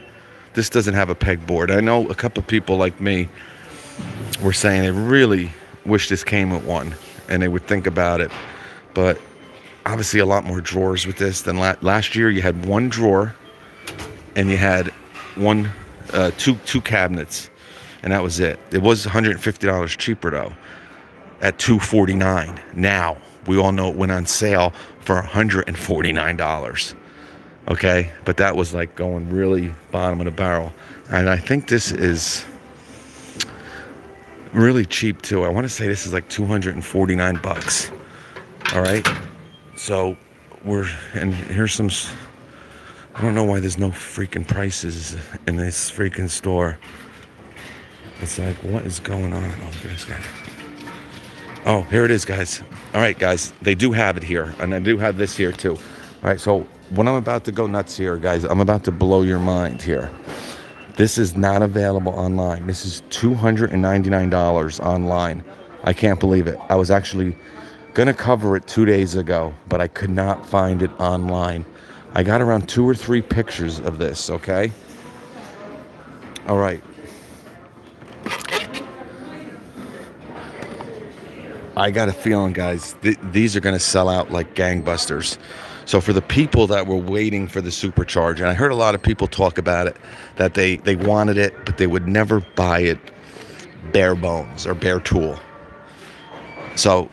This doesn't have a pegboard. I know a couple of people like me were saying they really wish this came with one, and they would think about it. But obviously, a lot more drawers with this than last year. You had 1 drawer, and you had two cabinets, and that was it. It was $150 cheaper though, at $249. Now we all know it went on sale for $149. Okay, but that was like going really bottom of the barrel, and I think this is really cheap too. I want to say this is like $249. All right, so here's some. I don't know why there's no freaking prices in this freaking store. It's like, what is going on? Oh, look at this guy. Oh, here it is, guys. All right, guys, they do have it here, and I do have this here too. All right, so when I'm about to go nuts here, guys, I'm about to blow your mind here. This is not available online. This is $299 online. I can't believe it. I was actually going to cover it 2 days ago, but I could not find it online. I got around 2 or 3 pictures of this, okay? All right. I got a feeling, guys, these are going to sell out like gangbusters. So for the people that were waiting for the supercharger, and I heard a lot of people talk about it, that they wanted it, but they would never buy it bare bones or bare tool. So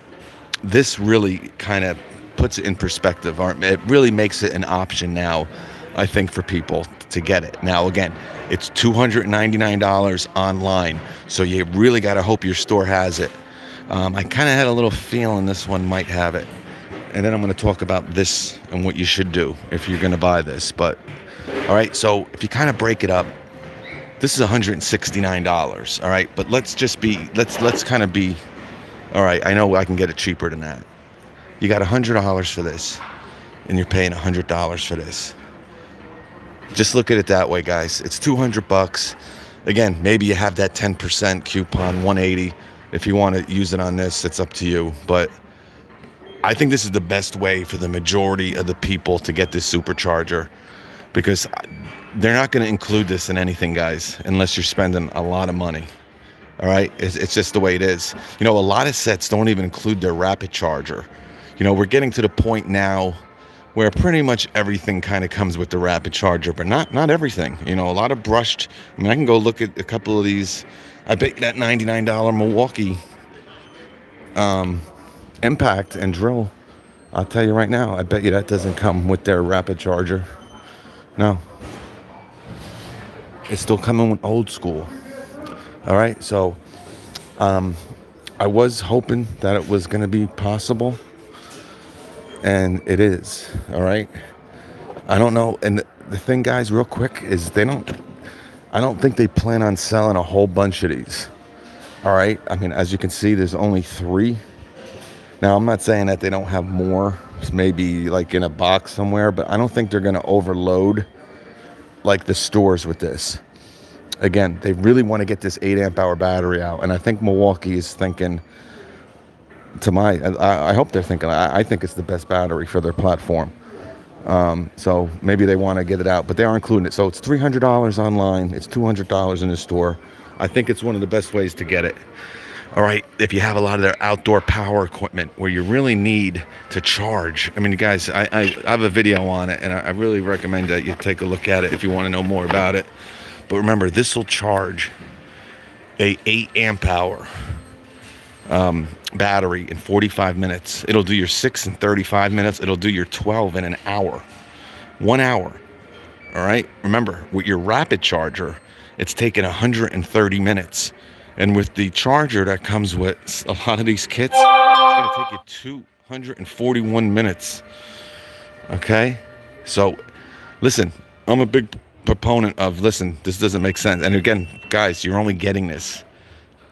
this really kind of puts it in perspective. It really makes it an option now, I think, for people to get it. Now, again, it's $299 online, so you really got to hope your store has it. I kind of had a little feeling this one might have it. And then I'm going to talk about this and what you should do if you're going to buy this. But, all right, so if you kind of break it up, this is $169, all right? But let's kind of be, all right, I know I can get it cheaper than that. You got $100 for this, and you're paying $100 for this. Just look at it that way, guys. It's $200. Again, maybe you have that 10% coupon, $180. If you want to use it on this, it's up to you. But I think this is the best way for the majority of the people to get this supercharger, because they're not going to include this in anything, guys, unless you're spending a lot of money. All right, it's just the way it is. You know, a lot of sets don't even include their rapid charger. You know, we're getting to the point now where pretty much everything kind of comes with the rapid charger, but not everything. You know, a lot of brushed. I mean, I can go look at a couple of these. I bet that $99 Milwaukee Impact and drill. I'll tell you right now, I bet you that doesn't come with their rapid charger. No, it's still coming with old school. All right, so I was hoping that it was going to be possible, and it is. All right, I don't know. And the thing, guys, real quick, is I don't think they plan on selling a whole bunch of these. All right, I mean, as you can see, there's only 3. Now, I'm not saying that they don't have more, maybe like in a box somewhere, but I don't think they're going to overload like the stores with this. Again, they really want to get this 8 amp hour battery out, and I think Milwaukee is thinking, I hope they're thinking, I think it's the best battery for their platform. So maybe they want to get it out, but they are including it. So it's $300 online. It's $200 in the store. I think it's one of the best ways to get it. All right, if you have a lot of their outdoor power equipment where you really need to charge. I mean, you guys, I have a video on it, and I really recommend that you take a look at it if you want to know more about it. But remember, this will charge a 8 amp hour battery in 45 minutes. It'll do your 6 in 35 minutes. It'll do your 12 in an hour. 1 hour. All right? Remember, with your rapid charger, it's taking 130 minutes. And with the charger that comes with a lot of these kits, it's going to take you 241 minutes. Okay? So, listen, I'm a big proponent of, this doesn't make sense. And again, guys, you're only getting this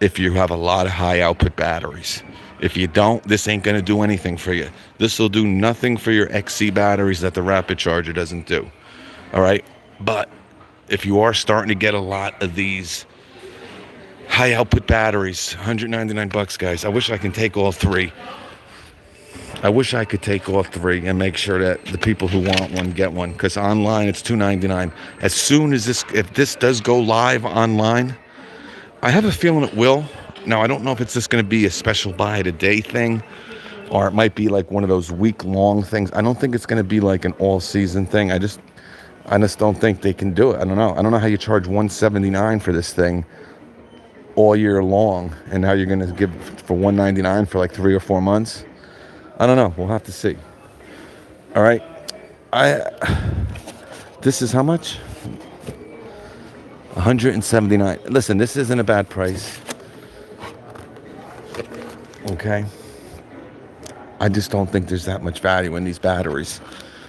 if you have a lot of high output batteries. If you don't, this ain't going to do anything for you. This will do nothing for your XC batteries that the rapid charger doesn't do. All right? But if you are starting to get a lot of these high output batteries, $199, guys. I wish I can take all 3. I wish I could take all 3 and make sure that the people who want one get one, because online it's $299. As soon as if this does go live online, I have a feeling it will. Now, I don't know if it's just going to be a special buy today thing, or it might be like one of those week-long things. I don't think it's going to be like an all-season thing. I just don't think they can do it. I don't know how you charge $179 for this thing all year long, and now you're going to give for $199 for like 3 or 4 months. I don't know. We'll have to see. All right. This is how much? $179. Listen, this isn't a bad price. Okay. I just don't think there's that much value in these batteries.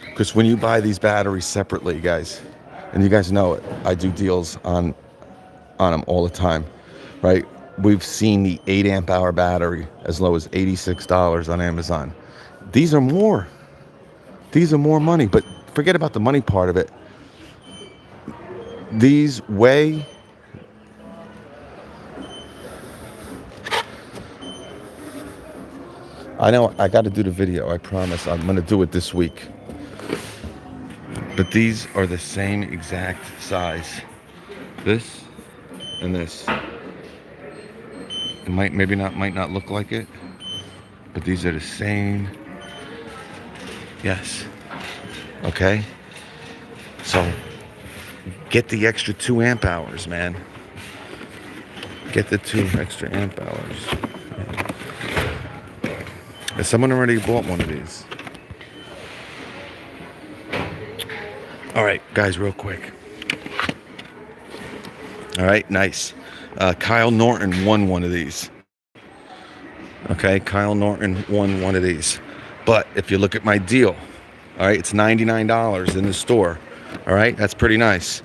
Because when you buy these batteries separately, guys, and you guys know it, I do deals on them all the time. Right, we've seen the 8 amp hour battery as low as $86 on Amazon. These are more money, but forget about the money part of it. These weigh, I know I got to do the video. I promise I'm going to do it this week. But these are the same exact size. This and this. It might not look like it, but these are the same. Yes. Okay. So get the extra 2 amp hours, man. Get the 2 extra amp hours. Has someone already bought one of these? All right, guys, real quick. All right, nice. Kyle Norton won one of these. Okay, Kyle Norton won one of these. But if you look at my deal, all right, it's $99 in the store. All right, that's pretty nice.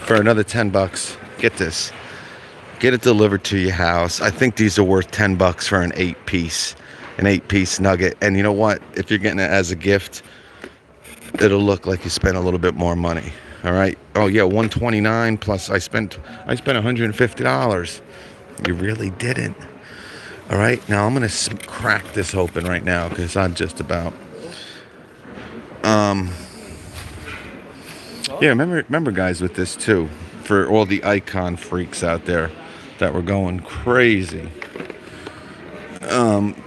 For another $10, get this. Get it delivered to your house. I think these are worth $10 for an 8-piece nugget. And you know what? If you're getting it as a gift, it'll look like you spent a little bit more money. All right. Oh yeah, $129 plus I spent $150. You really didn't. All right. Now I'm gonna crack this open right now because I'm just about. Yeah. Remember, guys, with this too. For all the icon freaks out there, that were going crazy.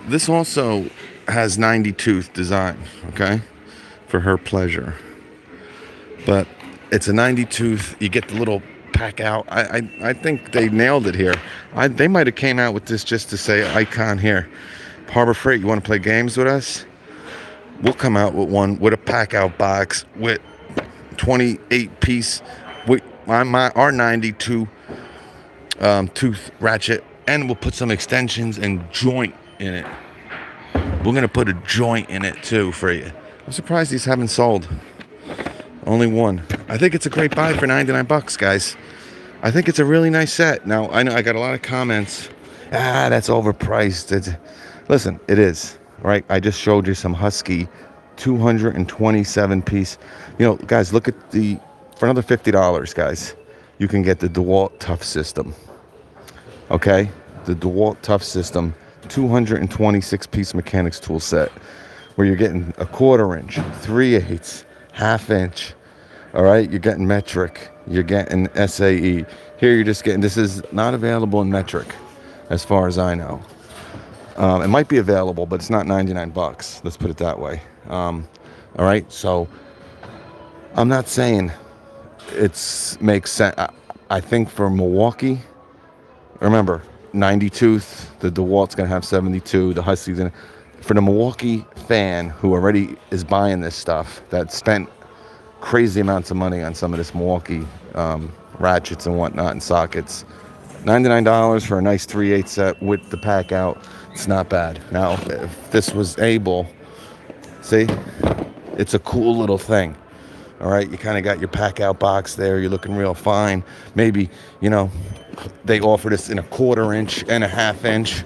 This also has 90 tooth design, okay, for her pleasure. But it's a 90 tooth. You get the little pack out. I think they nailed it here. They might have came out with this just to say icon here. Harbor Freight, you want to play games with us? We'll come out with one with a pack out box with 28 piece with our 92 tooth ratchet, and we'll put some extensions and joint in it. We're gonna put a joint in it too for you. I'm surprised these haven't sold. Only one. I think it's a great buy for 99 bucks, guys. I think it's a really nice set. Now, I know I got a lot of comments. That's overpriced. Listen, it is, right? I just showed you some Husky 227 piece. You know, guys, look at for another $50, guys, you can get the DeWalt Tough System. Okay? The DeWalt Tough System 226 piece mechanics tool set, where you're getting a 1/4 inch, 3/8, 1/2 inch. All right, you're getting metric, you're getting SAE. Here you're just getting, this is not available in metric as far as I know. It might be available, but it's not 99 bucks. Let's put it that way. All right, so I'm not saying makes sense. I think for Milwaukee, remember, 90 tooth, the DeWalt's gonna have 72, the Husky's gonna, for the Milwaukee fan who already is buying this stuff, that spent crazy amounts of money on some of this Milwaukee ratchets and whatnot and sockets, $99 for a nice 3/8 set with the pack out, it's not bad. Now, if this was able, see, it's a cool little thing. All right, you kind of got your pack out box there, you're looking real fine. Maybe, you know, they offer this in a 1/4 inch and a 1/2 inch.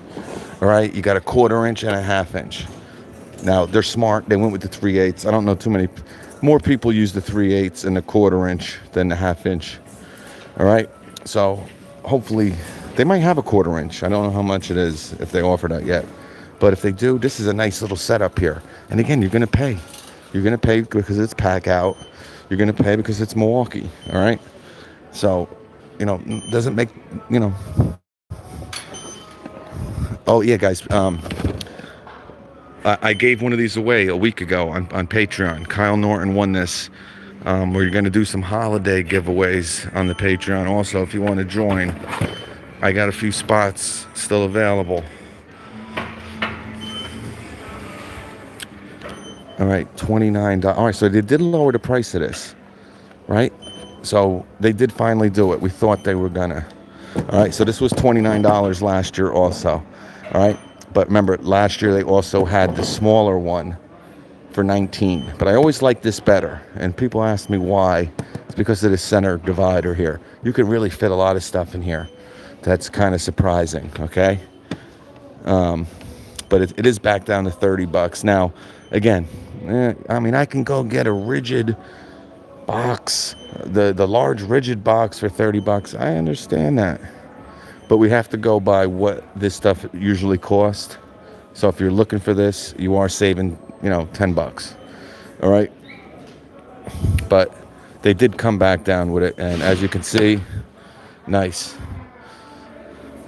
All right, you got a 1/4 inch and a 1/2 inch. Now, they're smart. They went with the 3/8. I don't know too many more people use the 3/8 and the 1/4 inch than the 1/2 inch. All right, so hopefully they might have a 1/4 inch. I don't know how much it is if they offer that yet, but if they do, this is a nice little setup here. And again, you're gonna pay. You're gonna pay because it's pack out. You're gonna pay because it's Milwaukee. All right, so you know, doesn't make, you know. Oh yeah, guys. I gave one of these away a week ago on Patreon. Kyle Norton won this. We're going to do some holiday giveaways on the Patreon. Also, if you want to join, I got a few spots still available. All right, $29. All right, so they did lower the price of this, right? So they did finally do it. We thought they were gonna. All right, so this was $29 last year also. All right, but remember, last year they also had the smaller one for $19. But I always like this better, and people ask me why. It's because of the center divider here. You can really fit a lot of stuff in here. That's kind of surprising, okay? But it is back down to $30 now. Again, I mean, I can go get a rigid box, the large rigid box for $30. I understand that, but we have to go by what this stuff usually costs. So if you're looking for this, you are saving, you know, $10. All right, but they did come back down with it, and as you can see, nice.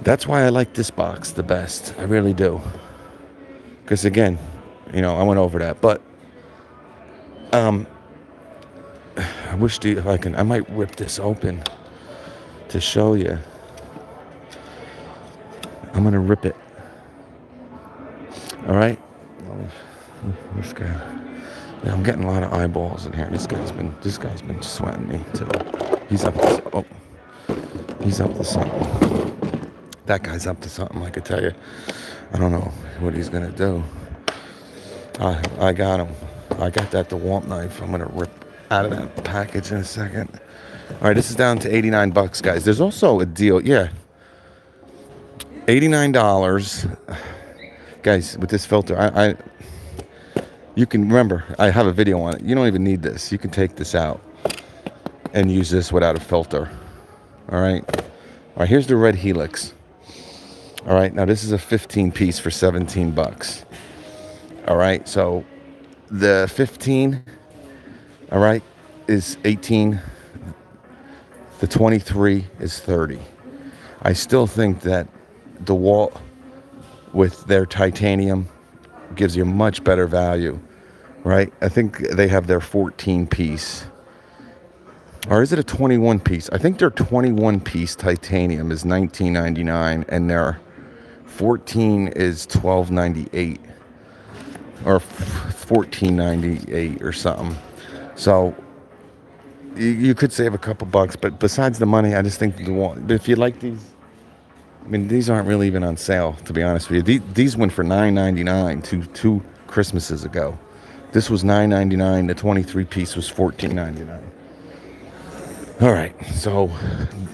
That's why I like this box the best. I really do, because again, you know, I went over that, but I wish if I might rip this open to show you. I'm gonna rip it. All right. This guy. Yeah, I'm getting a lot of eyeballs in here. This guy's been sweating me too. He's up to something. That guy's up to something. I could tell you. I don't know what he's gonna do. I got him. I got that DeWalt knife. I'm gonna rip out of that package in a second. All right, this is down to $89, guys. There's also a deal. Yeah, $89, guys, with this filter. You can remember. I have a video on it. You don't even need this. You can take this out and use this without a filter. All right. All right. Here's the red Helix. All right. Now this is a 15 piece for $17. All right. So the 15, all right, is 18. The 23 is 30. I still think that DeWalt with their titanium gives you much better value, right? I think they have their 14 piece, or is it a 21 piece? I think their 21 piece titanium is $19.99 and their 14 is $12.98 or $14.98 or something. So you could save a couple bucks, but besides the money, I just think but if you like these, I mean, these aren't really even on sale, to be honest with you. These went for $9.99 two Christmases ago. This was $9.99. The 23 piece was $14.99. All right, so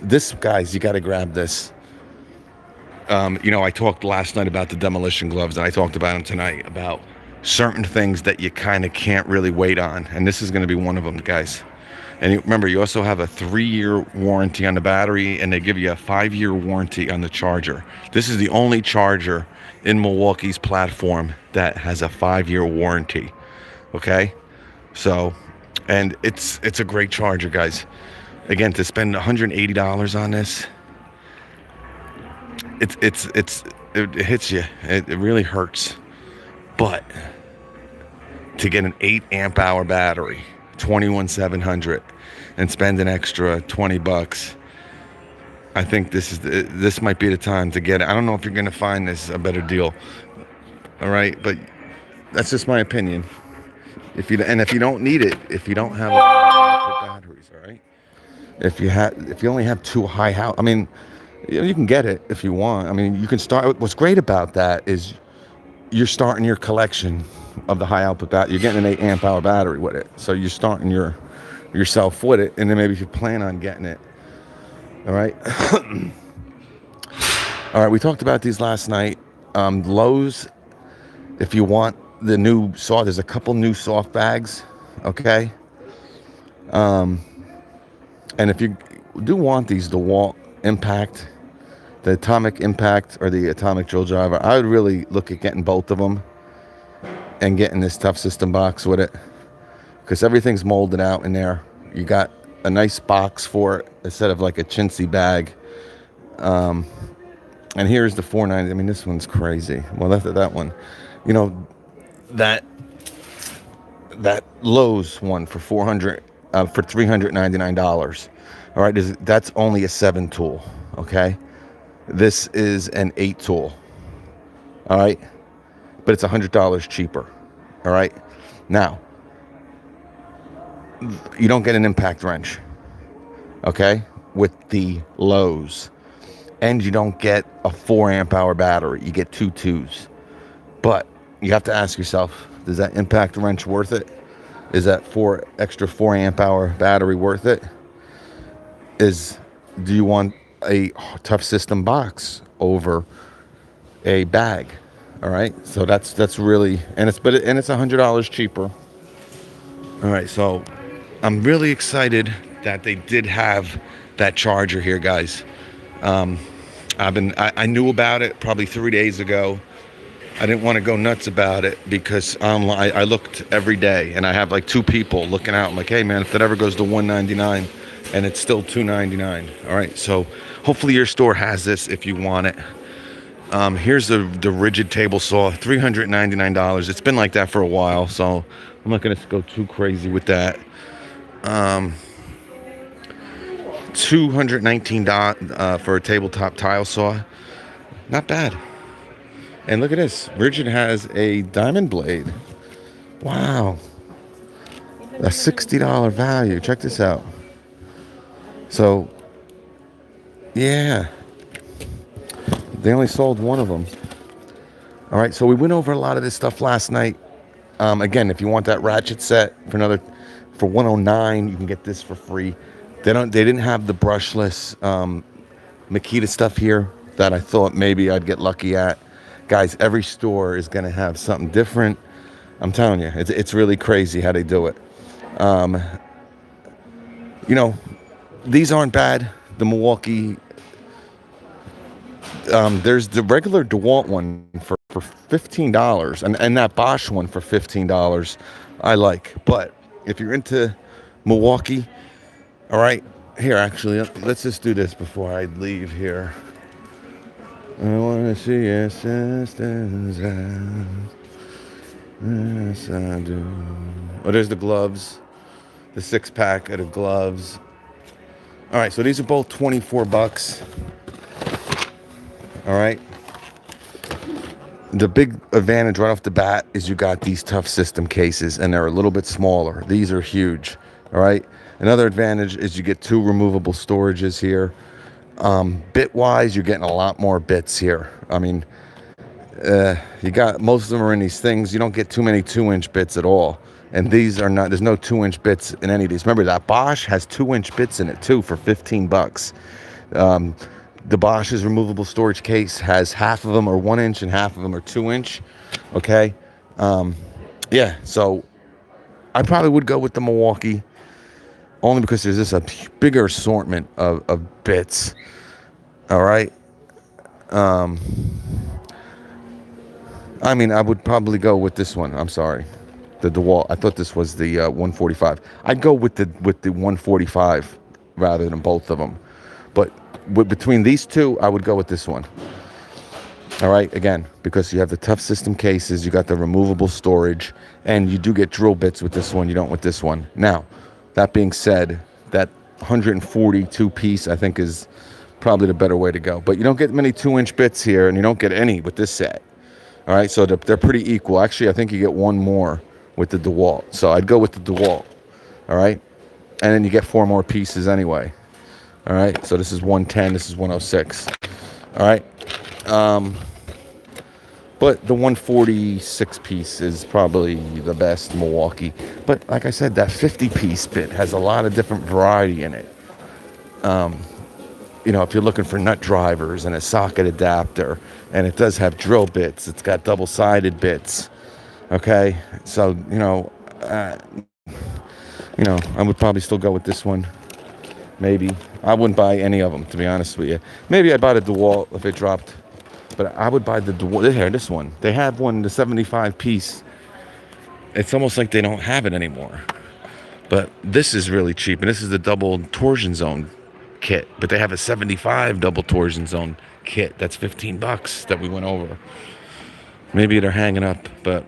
this, guys, you got to grab this. I talked last night about the Demolition Gloves, and I talked about them tonight, about certain things that you kind of can't really wait on, and this is going to be one of them, guys. And remember, you also have a 3-year warranty on the battery, and they give you a 5-year warranty on the charger. This is the only charger in Milwaukee's platform that has a 5-year warranty. Okay, so, and it's a great charger, guys. Again, to spend $180 on this, it hits you. It really hurts. But to get an 8 amp hour battery, 21,700, and spend an extra $20, I think this might be the time to get it. I don't know if you're going to find this a better deal. All right, but that's just my opinion. If you don't need it, if you don't have batteries, all right. If you only have 2 high house, I mean, you can get it if you want. I mean, you can start. What's great about that is you're starting your collection of the high output battery. You're getting an 8 amp hour battery with it, so you're starting yourself with it, and then maybe if you plan on getting it, all right. All right, we talked about these last night. Lowe's, if you want the new soft, there's a couple new soft bags, okay. And if you do want these DeWalt Impact, the Atomic Impact or the Atomic Drill Driver, I would really look at getting both of them and getting this Tough System box with it, because everything's molded out in there. You got a nice box for it instead of like a chintzy bag. And here's the $4.90. I mean, this one's crazy. Well, that one, that Lowe's one for $399. All right, that's only a 7 tool. Okay, this is an 8 tool. All right, but it's $100 cheaper. All right, now you don't get an impact wrench, okay, with the Lowe's, and you don't get a 4 amp hour battery. You get 2 2s, but you have to ask yourself, is that impact wrench worth it? Is that extra 4 amp hour battery worth it? Do you want a Tough System box over a bag? All right, so that's really, and it's $100 cheaper. All right, so I'm really excited that they did have that charger here, guys. I knew about it probably 3 days ago. I didn't want to go nuts about it because online I looked every day, and I have like 2 people looking out. I'm like, hey man, if that ever goes to $199, and it's still $299. All right, so hopefully your store has this if you want it. Here's the rigid table saw, $399. It's been like that for a while, so I'm not going to go too crazy with that. $219 for a tabletop tile saw. Not bad. And look at this. Rigid has a diamond blade. Wow. A $60 value. Check this out. So, yeah. They only sold one of them. All right, so we went over a lot of this stuff last night. Again, if you want that ratchet set for $109, you can get this for free. They didn't have the brushless Makita stuff here that I thought maybe I'd get lucky at. Guys, every store is going to have something different. I'm telling you, it's really crazy how they do it. These aren't bad. The Milwaukee, there's the regular DeWalt one for $15, and that Bosch one for $15 I like. But if you're into Milwaukee, all right, here, actually, let's just do this before I leave here. I wanna see your sister's eyes. Yes, I do. Oh, there's the gloves. The 6-pack of the gloves. All right, so these are both 24 bucks. All right. The big advantage right off the bat is you got these tough system cases, and they're a little bit smaller. These are huge. All right. Another advantage is you get 2 removable storages here. Bit wise, you're getting a lot more bits here. I mean, you got most of them are in these things. You don't get too many 2-inch bits at all. And these are not, there's no 2-inch bits in any of these. Remember that Bosch has 2-inch bits in it too for 15 bucks. The Bosch's removable storage case has half of them are 1-inch and half of them are 2-inch. Okay. Yeah. So I probably would go with the Milwaukee only because there's just a bigger assortment of bits. All right. I mean, I would probably go with this one. I'm sorry. The DeWalt. I thought this was the 145. I'd go with the 145 rather than both of them. But between these two, I would go with this one. All right, again, because you have the tough system cases, you got the removable storage, and you do get drill bits with this one. You don't with this one. Now, that being said, that 142 piece, I think, is probably the better way to go. But you don't get many 2-inch bits here, and you don't get any with this set. All right, so they're pretty equal. Actually, I think you get one more with the DeWalt. So I'd go with the DeWalt. All right, and then you get 4 more pieces anyway. All right, so this is 110, this is 106. All right, but the 146 piece is probably the best Milwaukee. But like I said, that 50 piece bit has a lot of different variety in it. You know, if you're looking for nut drivers and a socket adapter, and it does have drill bits, it's got double-sided bits. Okay, so I would probably still go with this one. Maybe I wouldn't buy any of them, to be honest with you. Maybe I'd buy the DeWalt if it dropped, but I would buy the DeWalt. Here, this one. They have one, the 75 piece. It's almost like they don't have it anymore. But this is really cheap, and this is the double torsion zone kit. But they have a 75 double torsion zone kit. That's 15 bucks that we went over. Maybe they're hanging up, but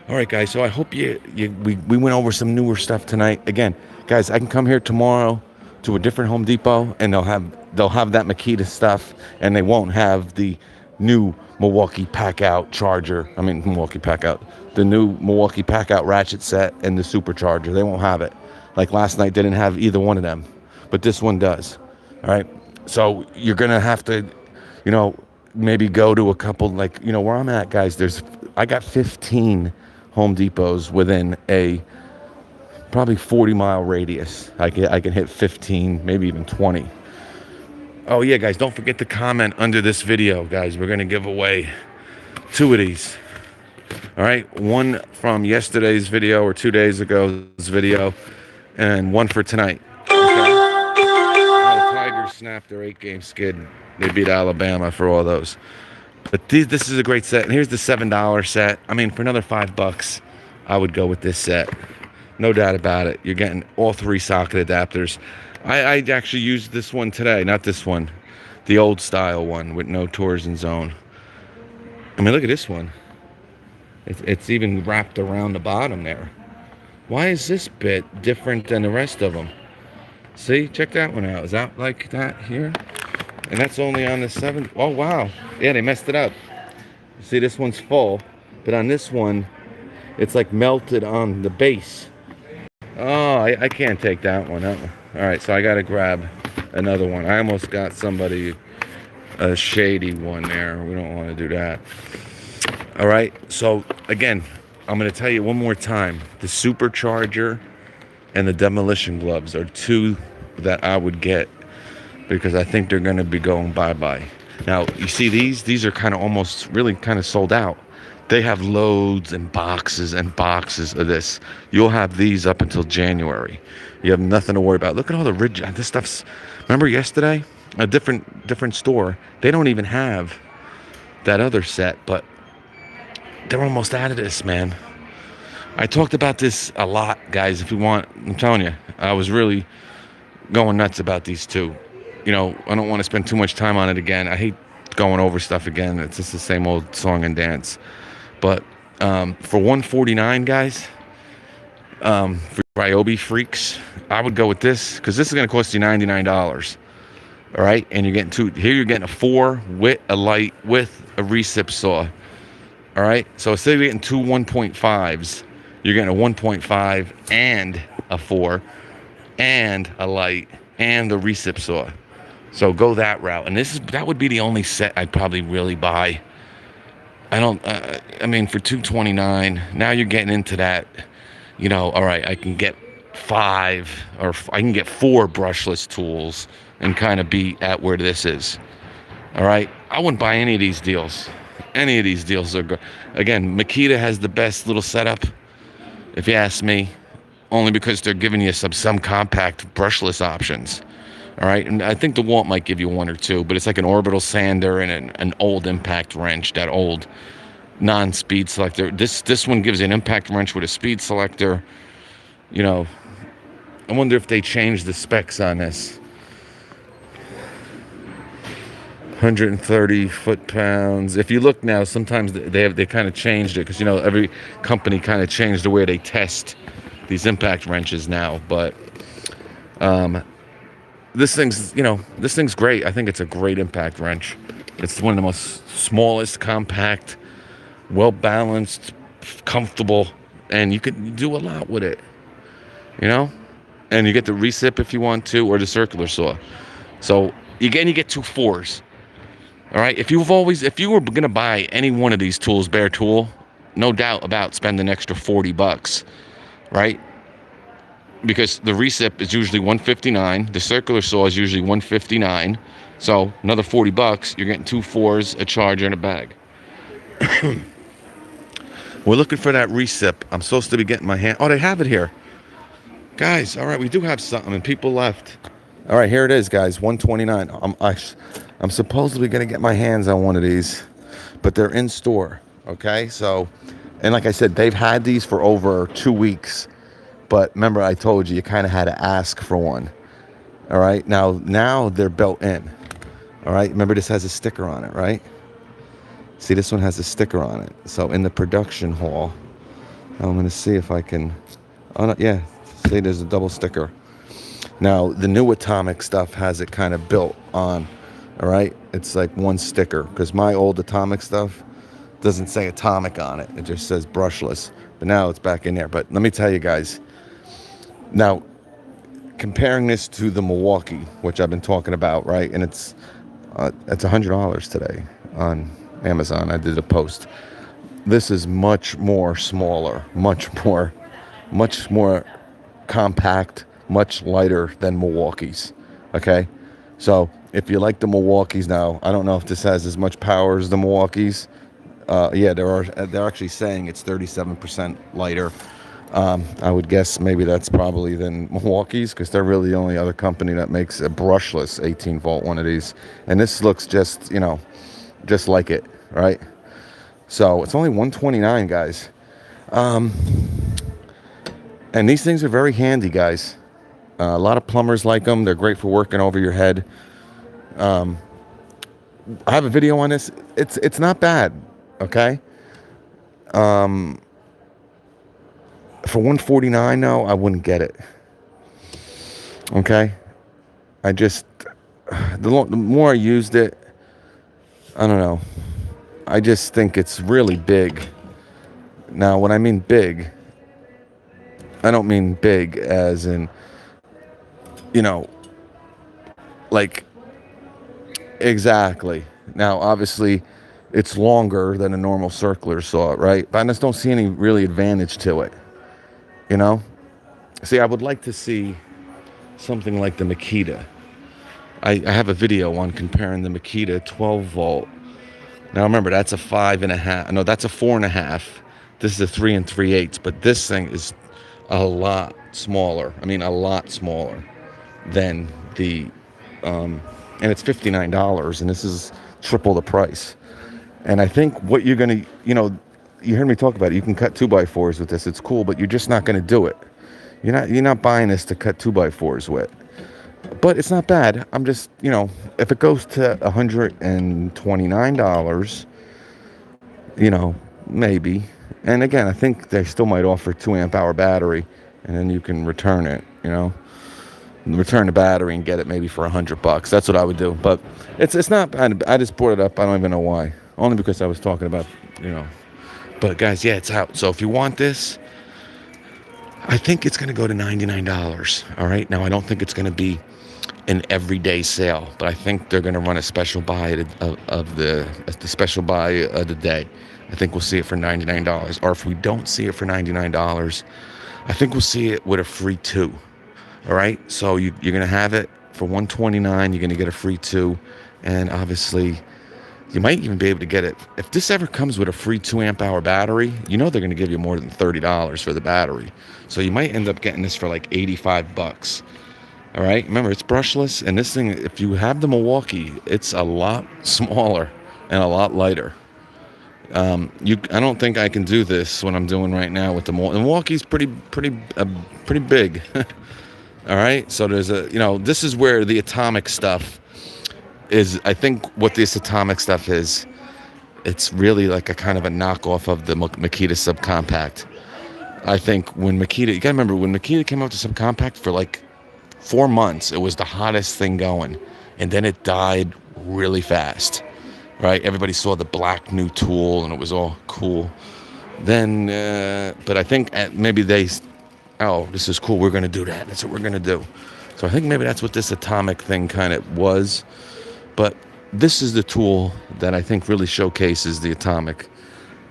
all right, guys. So I hope we went over some newer stuff tonight. Again, guys, I can come here tomorrow to a different Home Depot, and they'll have that Makita stuff, and they won't have the new Milwaukee Pack-Out charger. I mean, Milwaukee Pack-Out. The new Milwaukee Pack-Out ratchet set and the supercharger. They won't have it. Like last night, they didn't have either one of them, but this one does. All right. So you're gonna have to, maybe go to a couple, like, where I'm at, guys. I got 15 Home Depots within a probably 40-mile radius. I can hit 15, maybe even 20. Oh yeah, guys, don't forget to comment under this video, guys. We're gonna give away 2 of these. All right, one from yesterday's video or 2 days ago's video, and one for tonight. Okay? The Tigers snapped their 8-game skid. They beat Alabama for all those. But this is a great set. And here's the $7 set. I mean, for another $5, I would go with this set. No doubt about it. You're getting all 3 socket adapters. I actually used this one today, not this one. The old style one with no torsion zone. I mean, look at this one. It's even wrapped around the bottom there. Why is this bit different than the rest of them? See, check that one out. Is that like that here? And that's only on the 7. Oh, wow. Yeah, they messed it up. See, this one's full. But on this one, it's like melted on the base. Oh, I can't take that one. All right, so I got to grab another one. I almost got somebody a shady one there. We don't want to do that. All right, so again, I'm going to tell you one more time. The Supercharger and the Demolition Gloves are 2 that I would get because I think they're going to be going bye-bye. Now, you see these are kind of almost really kind of sold out. They have loads and boxes of this. You'll have these up until January. You have nothing to worry about. Look at all the rigid. This stuff's. Remember yesterday, a different store. They don't even have that other set, but they're almost out of this, man. I talked about this a lot, guys. If you want, I'm telling you, I was really going nuts about these 2. I don't want to spend too much time on it again. I hate going over stuff again. It's just the same old song and dance. But for $149, guys, for Ryobi freaks, I would go with this, because this is going to cost you $99. All right, and you're getting two. Here you're getting a 4 with a light with a recip saw. All right, so instead of getting two 1.5s, you're getting a 1.5 and a 4 and a light and the recip saw. So go that route. And that would be the only set I'd probably really buy. I don't. I mean, for $229, now you're getting into that. You know, all right, I can get 5 or I can get 4 brushless tools and kind of be at where this is. All right, I wouldn't buy any of these deals. Any of these deals are good. Again, Makita has the best little setup, if you ask me, only because they're giving you some compact brushless options. All right, and I think the Walt might give you 1 or 2, but it's like an orbital sander and an old impact wrench, that old non-speed selector. This one gives you an impact wrench with a speed selector. You know, I wonder if they changed the specs on this. 130 foot-pounds. If you look now, sometimes they kind of changed it, because, you know, every company kind of changed the way they test these impact wrenches now. But this thing's great. I think it's a great impact wrench. It's one of the most smallest, compact, well-balanced, comfortable, and you can do a lot with it, you know? And you get the recip if you want to, or the circular saw. So, again, you get 2 4s. All right, if you were going to buy any one of these tools, bare tool, no doubt about spending an extra $40, right? Because the recip is usually $159, the circular saw is usually $159, so another $40, you're getting 2 4s, a charger, and a bag. We're looking for that recip. I'm supposed to be getting my hand. Oh, they have it here, guys. All right, we do have something, and people left. All right, here it is, guys. $129. I'm supposedly going to get my hands on one of these, but they're in store, okay? So, and like I said, they've had these for over 2 weeks, but remember I told you kind of had to ask for one, all right? Now they're built in, all right? Remember, this has a sticker on it, right? See, this one has a sticker on it. So in the production hall, I'm going to see if I can, oh, no, yeah, see, there's a double sticker. Now, the new Atomic stuff has it kind of built on. All right, it's like one sticker, because my old Atomic stuff doesn't say Atomic on it. It just says brushless. But now it's back in there. But let me tell you guys, now comparing this to the Milwaukee, which I've been talking about, right? And it's $100 today on Amazon. I did a post. This is much more smaller, much more compact, much lighter than Milwaukee's. Okay, so if you like the Milwaukee's, now I don't know if this has as much power as the Milwaukee's. Yeah, they're actually saying it's 37% lighter. I would guess maybe that's probably than Milwaukee's, because they're really the only other company that makes a brushless 18 volt one of these. And this looks just, you know, just like it, right? So it's only $129, guys. And these things are very handy, guys. A lot of plumbers like them. They're great for working over your head. I have a video on this. It's not bad, okay? For $149, no, I wouldn't get it. Okay? The more I used it, I don't know. I just think it's really big. Now, when I mean big, I don't mean big as in, you know, like, exactly. Now, obviously, it's longer than a normal circular saw, right? But I just don't see any really advantage to it, you know? See, I would like to see something like the Makita. I have a video on comparing the Makita 12 volt. Now, remember, that's a 5.5. No, that's a 4.5. This is a 3 3/8. But this thing is a lot smaller. I mean, a lot smaller than the... and it's $59, and this is triple the price. And I think what you're going to, you know, you heard me talk about it. You can cut 2x4s with this. It's cool, but you're just not going to do it. You're not buying this to cut 2x4s with. But it's not bad. I'm just, if it goes to $129, maybe. And again, I think they still might offer 2 amp hour battery, and then you can return it, return the battery and get it maybe for $100. That's what I would do. But it's not bad. I just brought it up. I don't even know why. Only because I was talking about, you know. But guys, yeah, it's out. So if you want this, I think it's going to go to $99. All right. Now, I don't think it's going to be an everyday sale, but I think they're going to run a special buy of the special buy of the day. I think we'll see it for $99. Or if we don't see it for $99, I think we'll see it with a free 2. All right. So you're going to have it for $129. You're going to get a free 2. And obviously, you might even be able to get it. If this ever comes with a free 2 amp hour battery, they're going to give you more than $30 for the battery. So you might end up getting this for like $85. All right. Remember, it's brushless. And this thing, if you have the Milwaukee, it's a lot smaller and a lot lighter. I don't think I can do this, what I'm doing right now with the Milwaukee's pretty big. All right. So there's this is where the atomic stuff is. I think what this atomic stuff is, it's really like a kind of a knockoff of the Makita subcompact. I think when Makita, you gotta remember, when Makita came out to subcompact for like 4 months, it was the hottest thing going, and then it died really fast, right? Everybody saw the black new tool, and it was all cool. Then, but I think maybe this is cool, we're gonna do that. That's what we're gonna do. So I think maybe that's what this atomic thing kind of was. But this is the tool that I think really showcases the atomic.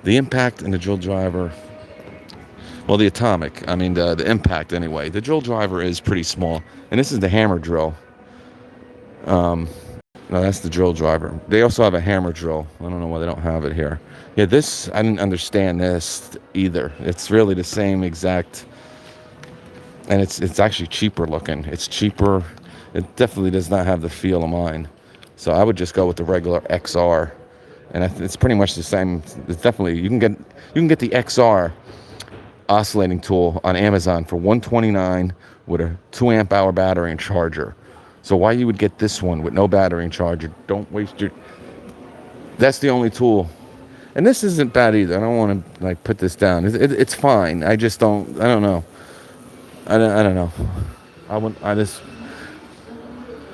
The impact and the drill driver. Well, the atomic, the impact anyway. The drill driver is pretty small. And this is the hammer drill. No, that's the drill driver. They also have a hammer drill. I don't know why they don't have it here. Yeah, this, I didn't understand this either. It's really the same exact, and it's actually cheaper looking. It's cheaper. It definitely does not have the feel of mine. So I would just go with the regular XR, and it's pretty much the same. It's definitely, you can get the XR oscillating tool on Amazon for $129 with a 2 amp hour battery and charger. So why you would get this one with no battery and charger? Don't waste your. That's the only tool, and this isn't bad either. I don't want to put this down. It's fine. I just don't. I don't know. I don't know. I just.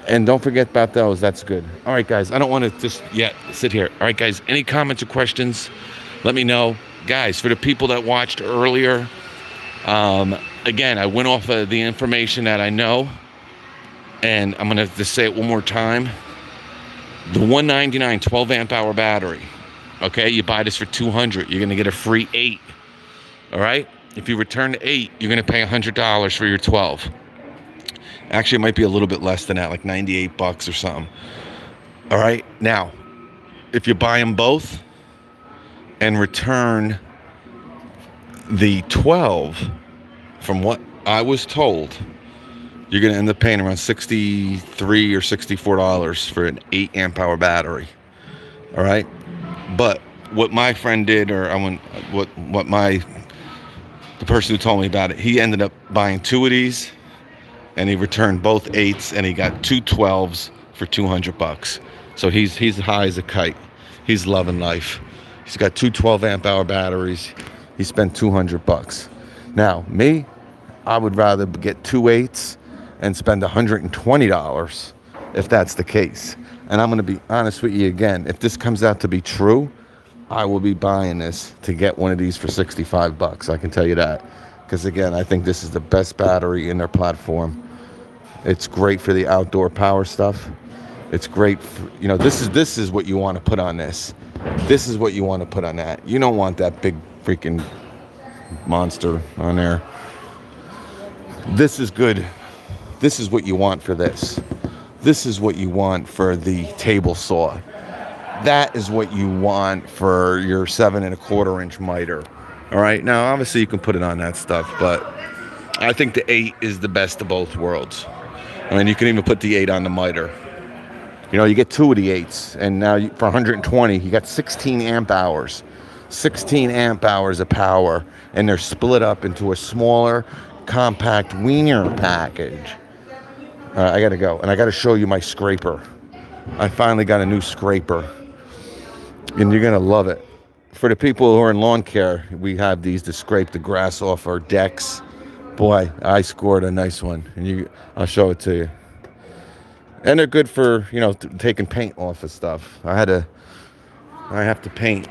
And don't forget about those. That's good. All right, guys. I don't want to just yet sit here. All right, guys. Any comments or questions? Let me know. Guys, for the people that watched earlier, again, I went off of the information that I know. And I'm going to just say it one more time. The $199 12 amp hour battery. Okay, you buy this for $200. You're going to get a free 8. All right? If you return the 8, you're going to pay $100 for your 12. Actually, it might be a little bit less than that, like $98 or something. All right. Now, if you buy them both and return the 12, from what I was told, you're going to end up paying around $63 or $64 for an 8 amp hour battery. All right. But what my friend did, or the person who told me about it, he ended up buying 2 of these. And he returned both 8s, and he got 2 12s for $200. So he's high as a kite. He's loving life. He's got 2 12 amp hour batteries. He spent $200. Now, me, I would rather get 2 8s and spend $120 if that's the case. And I'm going to be honest with you again. If this comes out to be true, I will be buying this to get one of these for $65. I can tell you that. Because again, I think this is the best battery in their platform. It's great for the outdoor power stuff. It's great for, this is what you want to put on this. This is what you want to put on that. You don't want that big freaking monster on there. This is good. This is what you want for this. This is what you want for the table saw. That is what you want for your 7 1/4 inch miter. All right. Now, obviously, you can put it on that stuff, but I think the 8 is the best of both worlds. You can even put the 8 on the miter. You get 2 of the 8s, and now for $120, you got 16 amp hours. 16 amp hours of power, and they're split up into a smaller, compact wiener package. I gotta go, and I gotta show you my scraper. I finally got a new scraper, and you're gonna love it. For the people who are in lawn care, we have these to scrape the grass off our decks. Boy, I scored a nice one, and I'll show it to you. And they're good for, taking paint off of stuff. I have to paint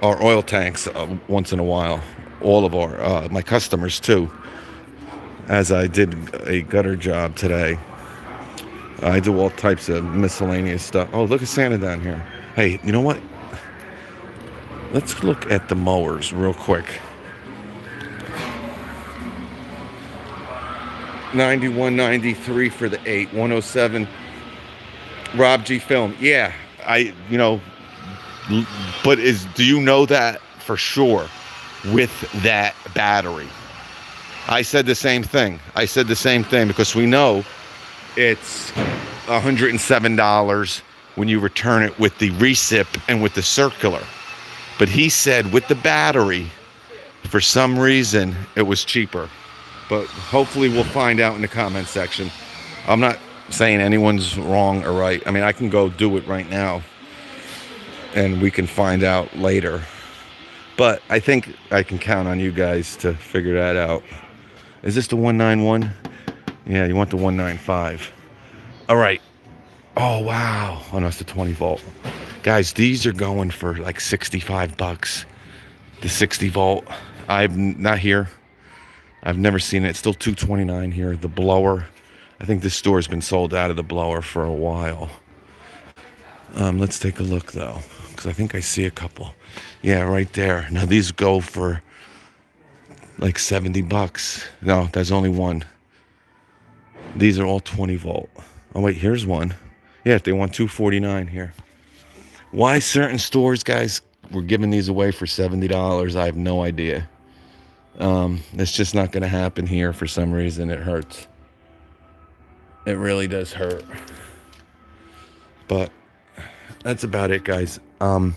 our oil tanks once in a while. All of my customers too. As I did a gutter job today. I do all types of miscellaneous stuff. Oh, look at Santa down here. Hey, you know what? Let's look at the mowers real quick. 91.93 for the 8, 107 Rob G film. Yeah, but do you know that for sure with that battery? I said the same thing because we know it's $107 when you return it with the recip and with the circular. But he said with the battery, for some reason, it was cheaper. But hopefully we'll find out in the comment section. I'm not saying anyone's wrong or right. I mean, I can go do it right now, and we can find out later. But I think I can count on you guys to figure that out. Is this the 191? Yeah, you want the 195. All right. Oh, wow. Oh, no, it's the 20 volt. Guys, these are going for like $65. The 60 volt. I'm not here. I've never seen it. It's still $229 here. The blower. I think this store has been sold out of the blower for a while. Let's take a look, though, because I think I see a couple. Yeah, right there. Now, these go for like $70. No, there's only one. These are all 20 volt. Oh, wait, here's one. Yeah, they want $249 here. Why certain stores, guys, were giving these away for $70, I have no idea. It's just not going to happen here for some reason. It hurts. It really does hurt. But that's about it, guys. A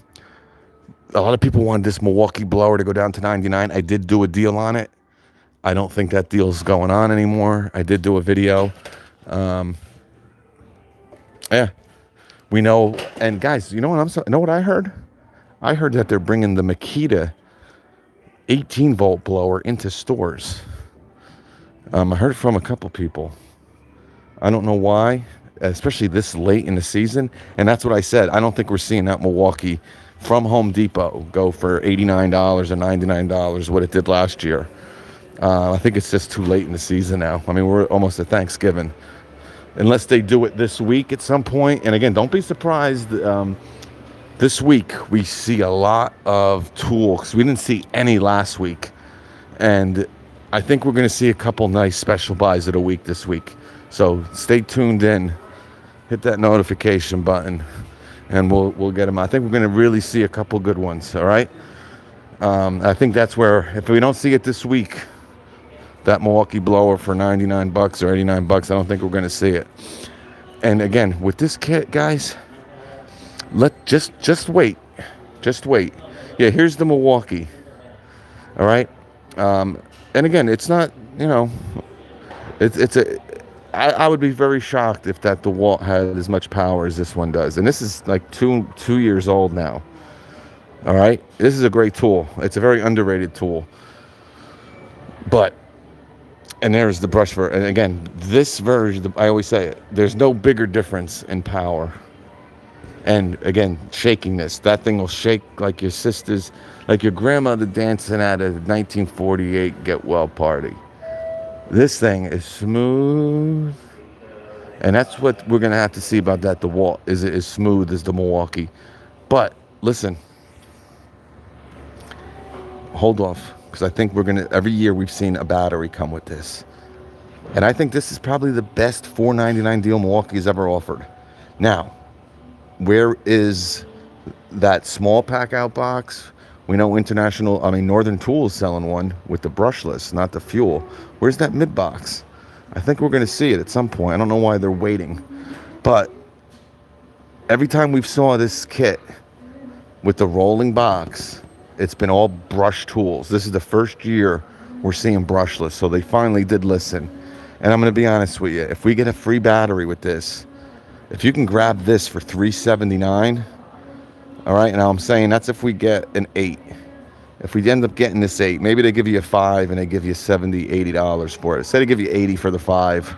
lot of people wanted this Milwaukee blower to go down to $99. I did do a deal on it. I don't think that deal's going on anymore. I did do a video. Yeah, we know. And guys, you know what I heard? I heard that they're bringing the Makita 18 volt blower into stores. I heard from a couple people. I don't know why, especially this late in the season. And that's what I said. I don't think we're seeing that Milwaukee from Home Depot go for $89 or $99, what it did last year. I think it's just too late in the season now. I mean, we're almost at Thanksgiving. Unless they do it this week at some point. And again, don't be surprised. This week, we see a lot of tools. We didn't see any last week. And I think we're going to see a couple nice special buys of the week this week. So stay tuned in. Hit that notification button. And we'll get them. I think we're going to really see a couple good ones. All right? I think that's where, if we don't see it this week, that Milwaukee blower for $99 or $89, I don't think we're going to see it. And again, with this kit, guys, just wait. Just wait. Yeah, here's the Milwaukee. All right? And again, it's not, I would be very shocked if that DeWalt had as much power as this one does. And this is like two years old now. All right? This is a great tool. It's a very underrated tool. But, and there's the brush for, and again, this version, I always say it, there's no bigger difference in power. And again, shaking this, that thing will shake like your sister's, like your grandmother dancing at a 1948 get well party. This thing is smooth. And that's what we're going to have to see about that DeWalt, is it as smooth as the Milwaukee. But listen, hold off. Because I think every year we've seen a battery come with this. And I think this is probably the best $4.99 deal Milwaukee's ever offered. Now, where is that small pack out box? We know Northern Tool is selling one with the brushless, not the fuel. Where's that mid box? I think we're going to see it at some point. I don't know why they're waiting. But every time we've saw this kit with the rolling box, it's been all brush tools. This is the first year we're seeing brushless. So they finally did listen. And I'm going to be honest with you. If we get a free battery with this, if you can grab this for $379, all right, and I'm saying that's if we get an 8. If we end up getting this 8, maybe they give you a 5 and they give you $70, $80 for it. Say they give you 80 for the 5.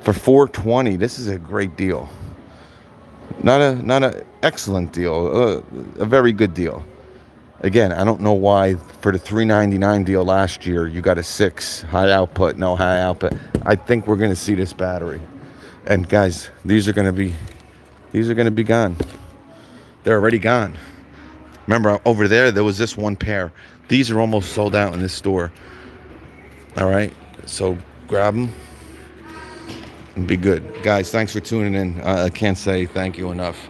For $420, this is a great deal. Not a excellent deal, a very good deal. Again, I don't know why for the $399 deal last year you got a 6 high output, no high output. I think we're going to see this battery. And guys, these are going to be gone. They're already gone. Remember over there was this one pair. These are almost sold out in this store. All right, so grab them and be good. Guys, thanks for tuning in. I can't say thank you enough.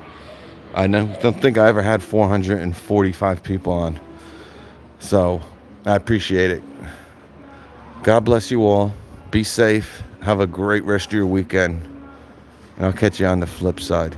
I don't think I ever had 445 people on. So I appreciate it. God bless you all. Be safe. Have a great rest of your weekend. And I'll catch you on the flip side.